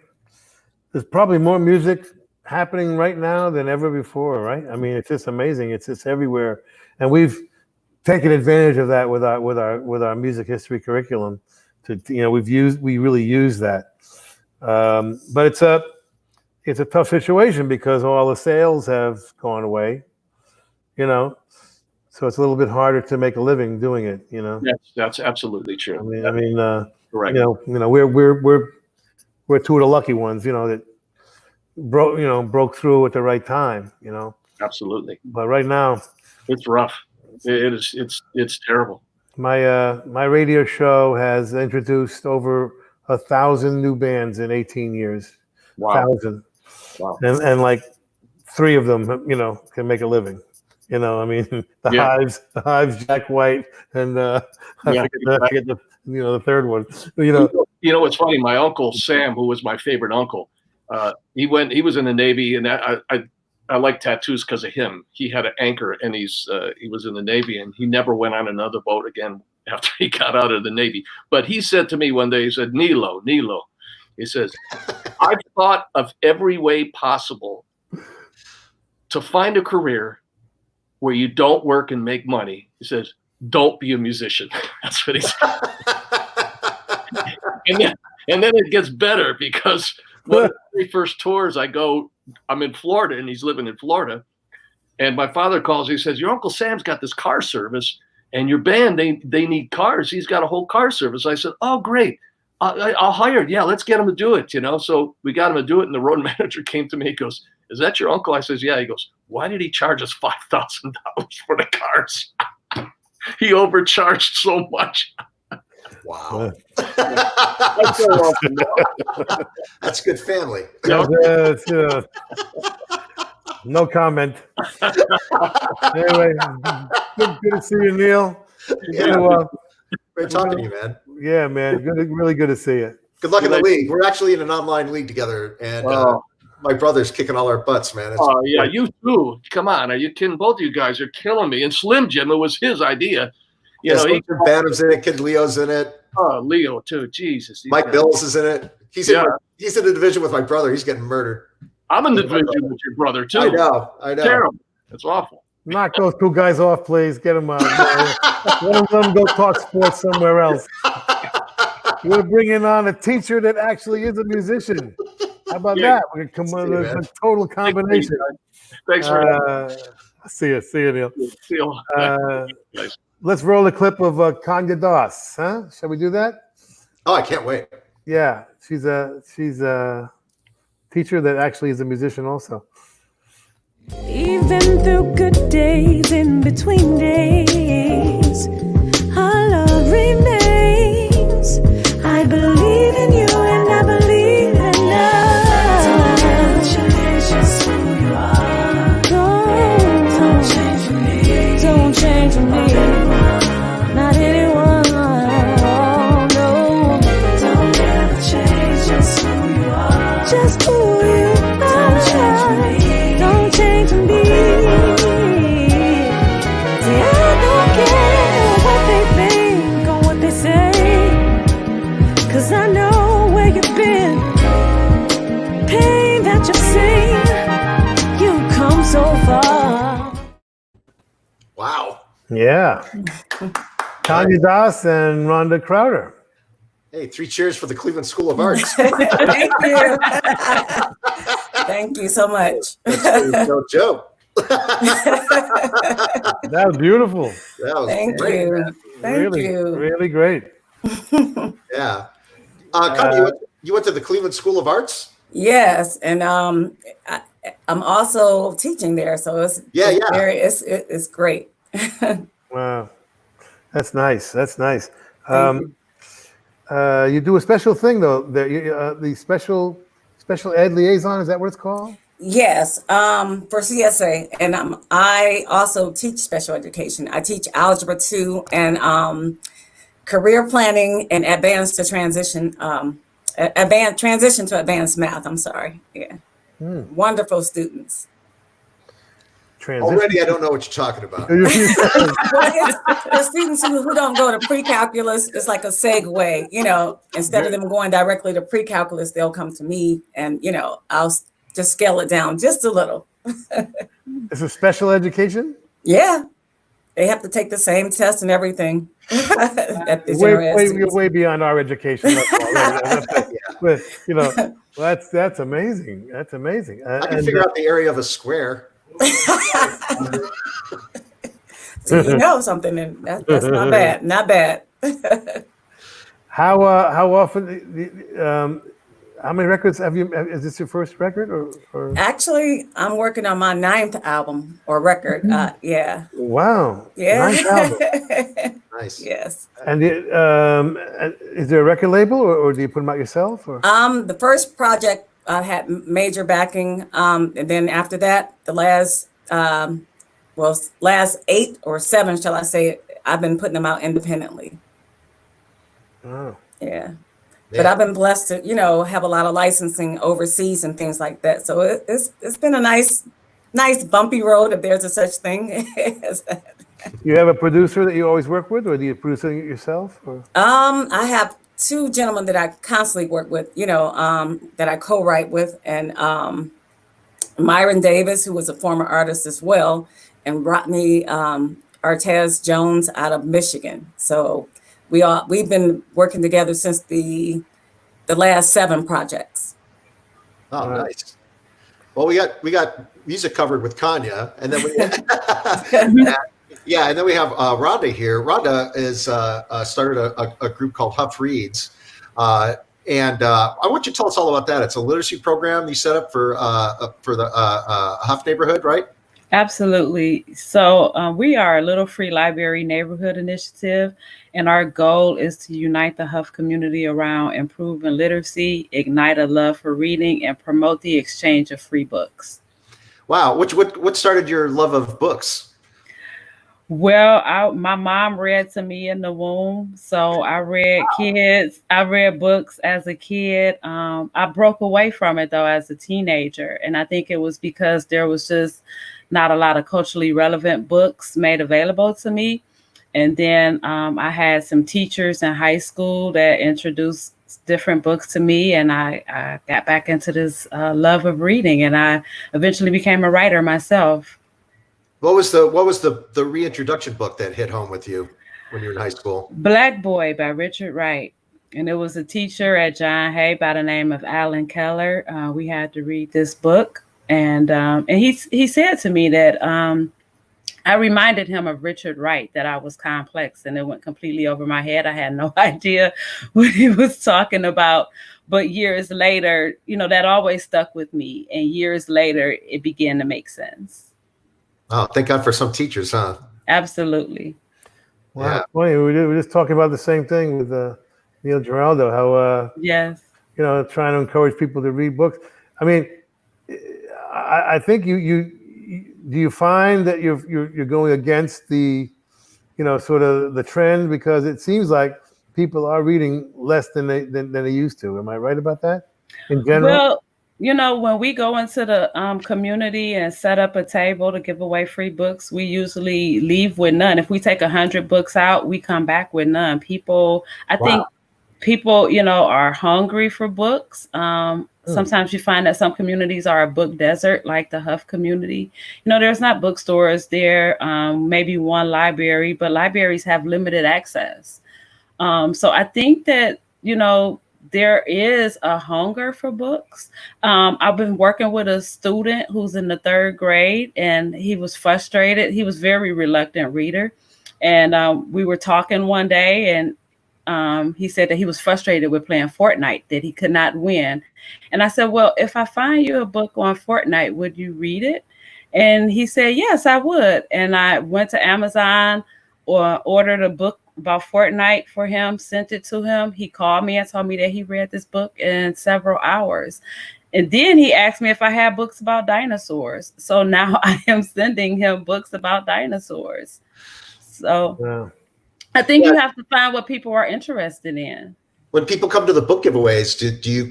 there's probably more music happening right now than ever before, right? I mean, it's just amazing. It's just everywhere, and we've taken advantage of that with our music history curriculum. We really use that, but it's a tough situation because all the sales have gone away, So it's a little bit harder to make a living doing it, Yes, that's absolutely true. I mean, correct. We're two of the lucky ones, that broke through at the right time, Absolutely. But right now, it's rough. It's terrible. My radio show has introduced over 1,000 new bands in 18 years. Wow. 1,000. Wow. And like 3 of them, can make a living. The Hives, Jack White, and I forget the third one. It's funny. My uncle Sam, who was my favorite uncle, he was in the Navy, and I like tattoos because of him. He had an anchor, and he was in the Navy, and he never went on another boat again after he got out of the Navy. But he said to me one day, he said, Nilo, he says, I've thought of every way possible to find a career where you don't work and make money. He says, don't be a musician. That's what he said. and then it gets better, because one of the very first tours I'm in Florida, and he's living in Florida. And my father calls, he says, your Uncle Sam's got this car service, and your band, they need cars. He's got a whole car service. I said, oh, great. I'll hire it. Yeah, let's get him to do it, So we got him to do it, and the road manager came to me. He goes, is that your uncle? I says, yeah. He goes, why did he charge us $5,000 for the cars? He overcharged so much. Wow. That's good family. No comment. Anyway, good to see you, Neil. Great talking to you, man. Yeah, man. Really good to see you. Good luck in the league. We're actually in an online league together, and my brother's kicking all our butts, man. Yeah, you too. Come on, are you kidding? Both of you guys are killing me. And Slim Jim, it was his idea. Bantam's in it. Kid Leo's in it. Oh, Leo too. Jesus. Mike Bills is in it. He's in the division with my brother. He's getting murdered. I'm in the division with your brother too. I know. Terrible. It's awful. Knock those 2 guys off, please. Get them out. Let them go talk sports somewhere else. We're bringing on a teacher that actually is a musician. How about that? We're going to come up with a total combination. Thanks for that. See you, Neil. See you. Let's roll a clip of Kanya Das, huh? Shall we do that? Oh, I can't wait. Yeah, she's a teacher that actually is a musician also. Even through good days, in between days, our love remains. I believe in you and I believe in love. Don't ever change just who you are. Don't change for me. Don't change for me. Not anyone. No. Don't ever change just who you are. Just who you are. Don't change for me. Don't change for me. See, I don't care what they think or what they Wow. Yeah. Tanya Das and Rhonda Crowder. Hey, 3 cheers for the Cleveland School of Arts. Thank you. Thank you so much. That's no joke. That was beautiful. That was Thank great. you. Thank really, you. really great. Yeah. Connie, you went to the Cleveland School of Arts? Yes, and I'm also teaching there, so it's it's great. Wow, that's nice. That's nice. You do a special thing though. The special ed liaison, is that what it's called? Yes, for CSA, and I also teach special education. I teach Algebra 2 and career planning and advanced to transition to advanced math. I'm sorry. Yeah, wonderful students. Already, I don't know what you're talking about. Well, it's the students who don't go to pre-calculus. It's like a segue, instead of them going directly to pre-calculus, they'll come to me and, I'll just scale it down just a little. It's a special education? Yeah. They have to take the same test and everything. You're way beyond our education. But, that's amazing. That's amazing. I can figure out the area of a square. So you know something, and that's not bad. Not bad. How often? How many records have you? Is this your first record, or? Actually, I'm working on my 9th album or record. Yeah. Wow. Yeah. 9th album. Nice. Yes. And is there a record label, or do you put them out yourself? Or? The first project had major backing, and then after that, the last 8 or 7, shall I say, I've been putting them out independently. Oh. Yeah. But I've been blessed to, have a lot of licensing overseas and things like that. So it's been a nice bumpy road, if there's a such thing as that. You have a producer that you always work with, or do you produce it yourself? Or? I have 2 gentlemen that I constantly work with, that I co-write with, and Myron Davis, who was a former artist as well, and Rodney Artez Jones out of Michigan. So we've been working together since the last 7 projects. Oh, nice. Well, we got music covered with Kanya, and then and then we have Rhonda here. Rhonda is started a group called Huff Reads, and I want you to tell us all about that. It's a literacy program you set up for the Huff neighborhood, right? Absolutely. So we are a little free library neighborhood initiative, and our goal is to unite the Huff community around improving literacy, ignite a love for reading, and promote the exchange of free books. Wow. What started your love of books? Well, my mom read to me in the womb, so I read books as a kid. I broke away from it though as a teenager, and I think it was because there was just not a lot of culturally relevant books made available to me. And then I had some teachers in high school that introduced different books to me, and I got back into this love of reading, and I eventually became a writer myself. What was the reintroduction book that hit home with you when you were in high school? Black Boy by Richard Wright. And it was a teacher at John Hay by the name of Alan Keller. We had to read this book. And he said to me that I reminded him of Richard Wright, that I was complex, and it went completely over my head. I had no idea what he was talking about. But years later, that always stuck with me. And years later, it began to make sense. Oh, thank God for some teachers, huh? Absolutely. Wow. Yeah. Funny. We were just talking about the same thing with Neil Giraldo, how, yes, trying to encourage people to read books. I mean, I think do you find that you're going against the, sort of the trend, because it seems like people are reading less than they used to. Am I right about that in general? Well, when we go into the community and set up a table to give away free books, we usually leave with none. If we take 100 books out, we come back with none. I think people, are hungry for books. Sometimes you find that some communities are a book desert, like the Huff community. There's not bookstores there, maybe one library, but libraries have limited access. So I think that, there is a hunger for books. I've been working with a student who's in the 3rd grade, and he was frustrated. He was a very reluctant reader. And we were talking one day, and he said that he was frustrated with playing Fortnite, that he could not win. And I said, well, if I find you a book on Fortnite, would you read it? And he said, yes, I would. And I went to Amazon or ordered a book about Fortnite for him, sent it to him. He called me and told me that he read this book in several hours. And then he asked me if I had books about dinosaurs. So now I am sending him books about dinosaurs. So I think you have to find what people are interested in. When people come to the book giveaways,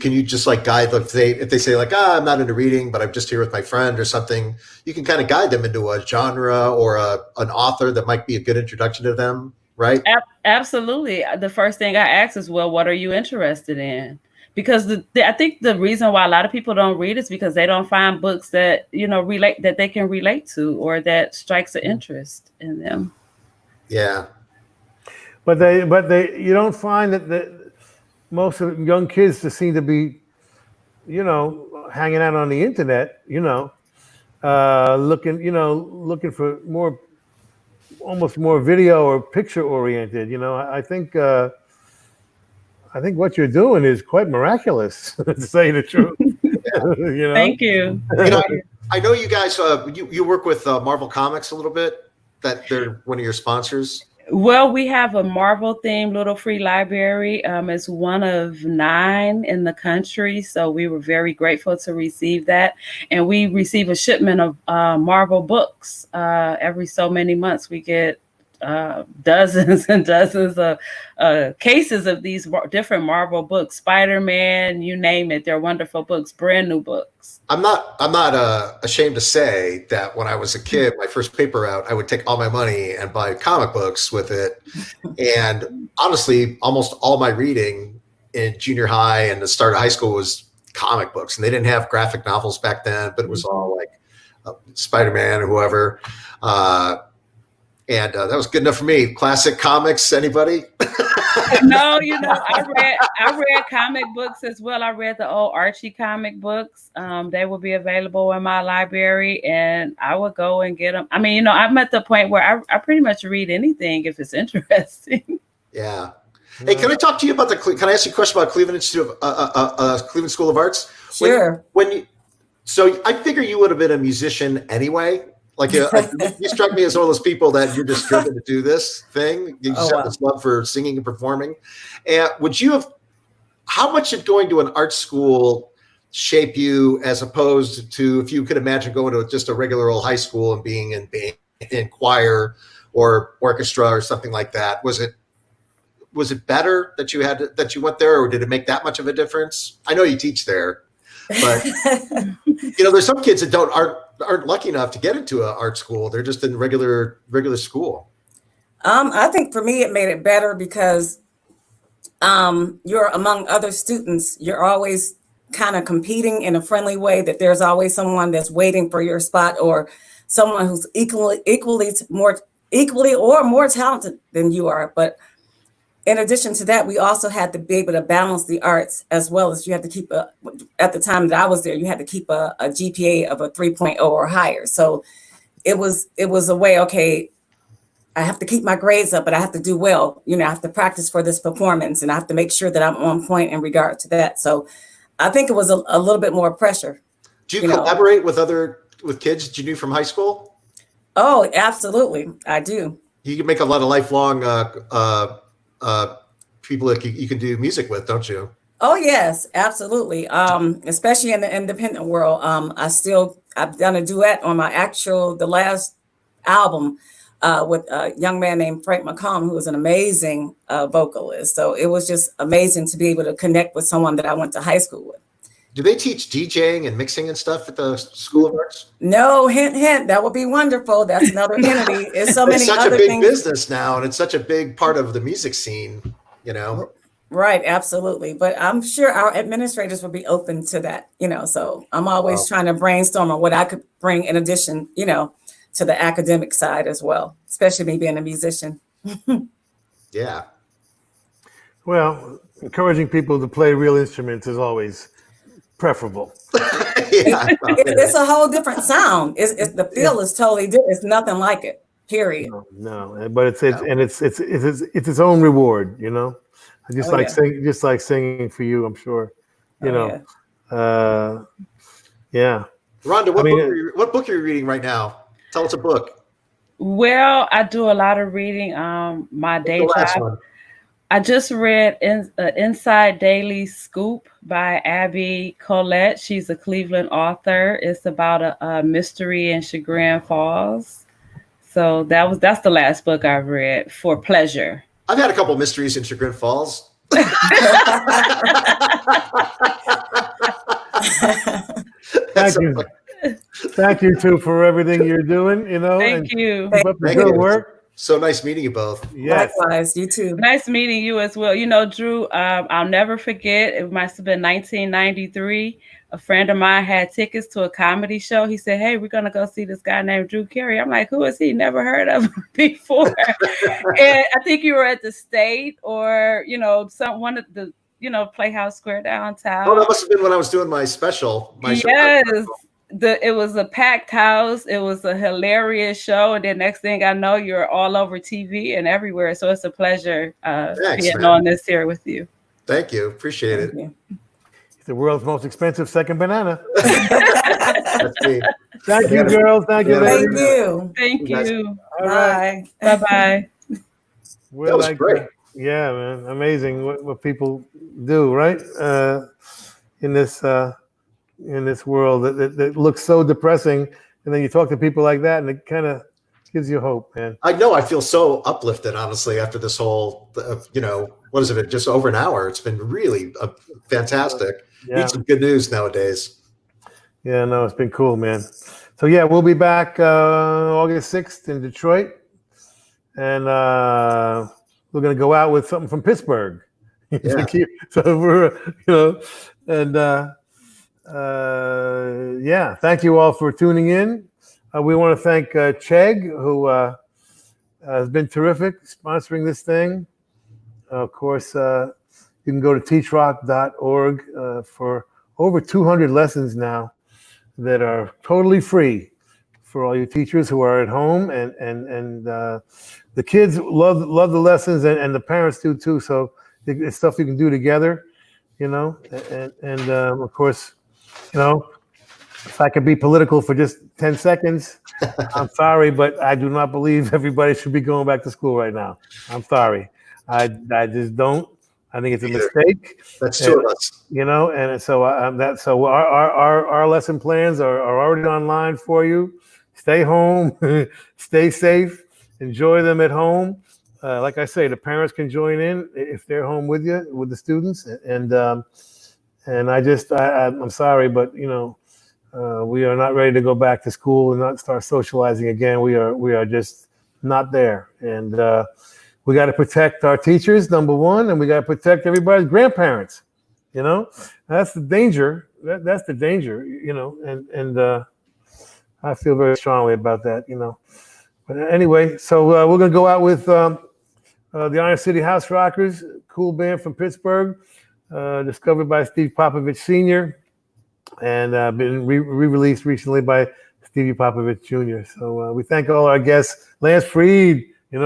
can you just like guide them if they say like, I'm not into reading, but I'm just here with my friend or something, you can kind of guide them into a genre or an author that might be a good introduction to them, right? Absolutely. The first thing I ask is, well, what are you interested in? Because I think the reason why a lot of people don't read is because they don't find books that, that they can relate to or that strikes an interest in them. Yeah. But you don't find that most of the young kids just seem to be, hanging out on the internet, looking for almost more video or picture oriented. I think what you're doing is quite miraculous, to say the truth. Thank you. I know you guys. You work with Marvel Comics a little bit. That they're one of your sponsors. Well, we have a Marvel themed little free library. It's one of 9 in the country. So we were very grateful to receive that. And we receive a shipment of Marvel books every so many months. We get dozens and dozens of cases of these different Marvel books. Spider-Man, you name it. They're wonderful books, brand new books. I'm not ashamed to say that when I was a kid, my first paper route, I would take all my money and buy comic books with it. And honestly, almost all my reading in junior high and the start of high school was comic books. And they didn't have graphic novels back then, but it was all like Spider-Man or whoever. And that was good enough for me. Classic comics, anybody? No, I read comic books as well. I read the old Archie comic books. They will be available in my library, and I would go and get them. I mean, I'm at the point where I pretty much read anything if it's interesting. Yeah. Hey, can I talk to you about can I ask you a question about Cleveland Institute of Cleveland School of Arts? Sure. So I figure you would have been a musician anyway. Like you struck me as one of those people that you're just driven to do this thing. You just have this love for singing and performing. And how much did going to an art school shape you as opposed to if you could imagine going to just a regular old high school and being in choir or orchestra or something like that? Was it better that you went there, or did it make that much of a difference? I know you teach there, but there's some kids that aren't lucky enough to get into an art school. They're just in regular school. I think for me, it made it better because you're among other students. You're always kind of competing in a friendly way, that there's always someone that's waiting for your spot or someone who's equally or more talented than you are. But in addition to that, we also had to be able to balance the arts, as well as you had to keep at the time that I was there, you had to keep a GPA of a 3.0 or higher. So it was a way, okay, I have to keep my grades up, but I have to do well. I have to practice for this performance, and I have to make sure that I'm on point in regard to that. So I think it was a little bit more pressure. Do you collaborate with kids that you knew from high school? Oh, absolutely. I do. You can make a lot of lifelong people that you can do music with, don't you? Oh yes, absolutely. Especially in the independent world. I've done a duet on the last album with a young man named Frank McComb, who was an amazing vocalist. So it was just amazing to be able to connect with someone that I went to high school with. Do they teach DJing and mixing and stuff at the School of Arts? No, hint, hint. That would be wonderful. That's another entity. It's so many such other a big things. business now, and it's such a big part of the music scene. Right, absolutely. But I'm sure our administrators will be open to that, so I'm always trying to brainstorm on what I could bring in addition, to the academic side as well, especially me being a musician. Yeah. Well, encouraging people to play real instruments is always preferable. It's a whole different sound. It's the feel is totally different. It's nothing like it. Period. No, but it's its own reward, Just just like singing for you, I'm sure. Yeah. Rhonda, what book are you reading right now? Tell us a book. Well, I do a lot of reading. My day job. I just read Inside Daily Scoop by Abby Collette. She's a Cleveland author. It's about a mystery in Chagrin Falls. So that's the last book I've read for pleasure. I've had a couple of mysteries in Chagrin Falls. Thank you too for everything you're doing. Thank you. Keep up the good work. So nice meeting you both. Yes. Likewise, you too. Nice meeting you as well. Drew, I'll never forget. It must have been 1993. A friend of mine had tickets to a comedy show. He said, "Hey, we're gonna go see this guy named Drew Carey." I'm like, "Who is he? Never heard of him before." And I think you were at the State or one of the Playhouse Square downtown. Oh, that must have been when I was doing my special. Yes. It was a packed house. It was a hilarious show. And then next thing I know, you're all over TV and everywhere. So it's a pleasure being on this here with you. Thank you. Appreciate it. It's the world's most expensive second banana. That's me. Thank you, girls. Thank you. Thank you. Thank you. Bye. Bye-bye. That was great. Yeah, man. Amazing what people do, right? In this world that looks so depressing, and then you talk to people like that, and it kind of gives you hope, man. I know. I feel so uplifted, honestly, after this whole, what is it? Just over an hour. It's been really fantastic. Yeah. Need some good news nowadays. Yeah, no, it's been cool, man. So yeah, we'll be back August 6th in Detroit, and we're gonna go out with something from Pittsburgh. Yeah. So we're, and. Thank you all for tuning in. We want to thank Chegg, who has been terrific sponsoring this thing. Of course, you can go to teachrock.org for over 200 lessons now that are totally free for all you teachers who are at home, and the kids love the lessons, and the parents do too. So it's stuff you can do together, and of course. If I could be political for just 10 seconds, I'm sorry, but I do not believe everybody should be going back to school right now. I'm sorry. I just don't. I think it's a mistake. That's two of us. And so our lesson plans are already online for you. Stay home, stay safe, enjoy them at home. Like I say, the parents can join in if they're home with you, with the students, and I'm sorry, but we are not ready to go back to school and not start socializing again. We are just not there, and we got to protect our teachers, number one, and we got to protect everybody's grandparents. That's the danger. That's the danger. And I feel very strongly about that. But anyway, so we're gonna go out with the Iron City House Rockers, cool band from Pittsburgh. Discovered by Steve Popovich Sr. and been re-released recently by Stevie Popovich Jr. So we thank all our guests, Lance Freed, and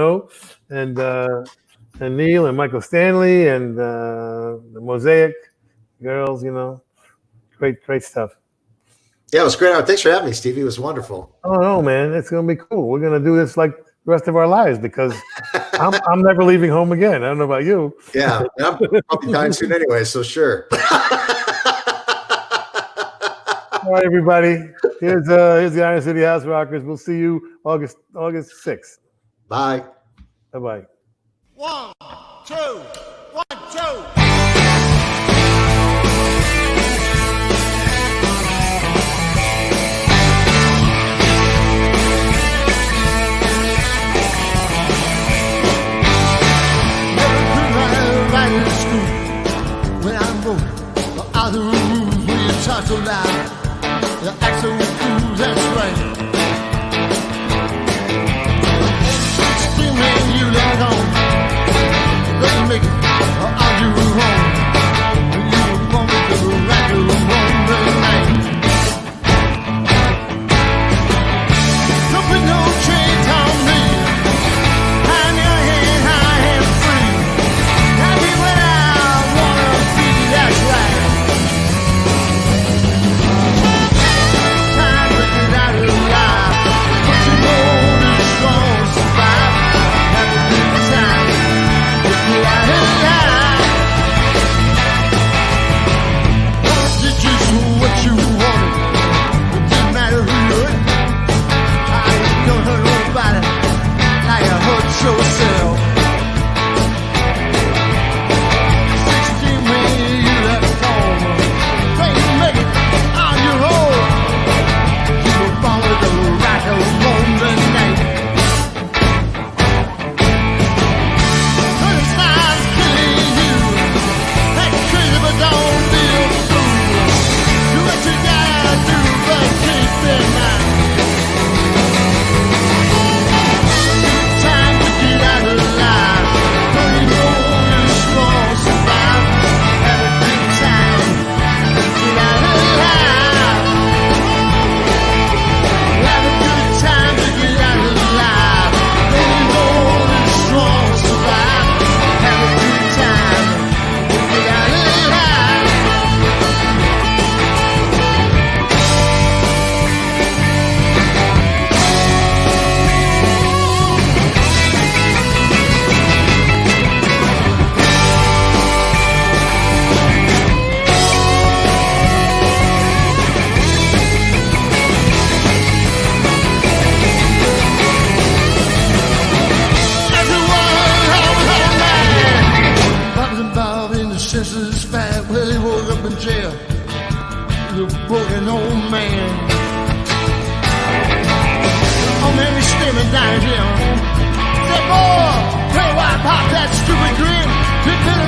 Neil and Michael Stanley and the Mosaic girls, great stuff. Yeah, it was great. Thanks for having me, Stevie. It was wonderful. Oh no, man, it's gonna be cool. We're gonna do this like the rest of our lives because I'm never leaving home again. I don't know about you. Yeah, I'm probably dying soon anyway, so sure. All right, everybody. Here's the Iron City House Rockers. We'll see you August 6th. Bye. Bye-bye. 1, 2, 1, 2. Right in the school. anymore. Hey, why pop that stupid grin?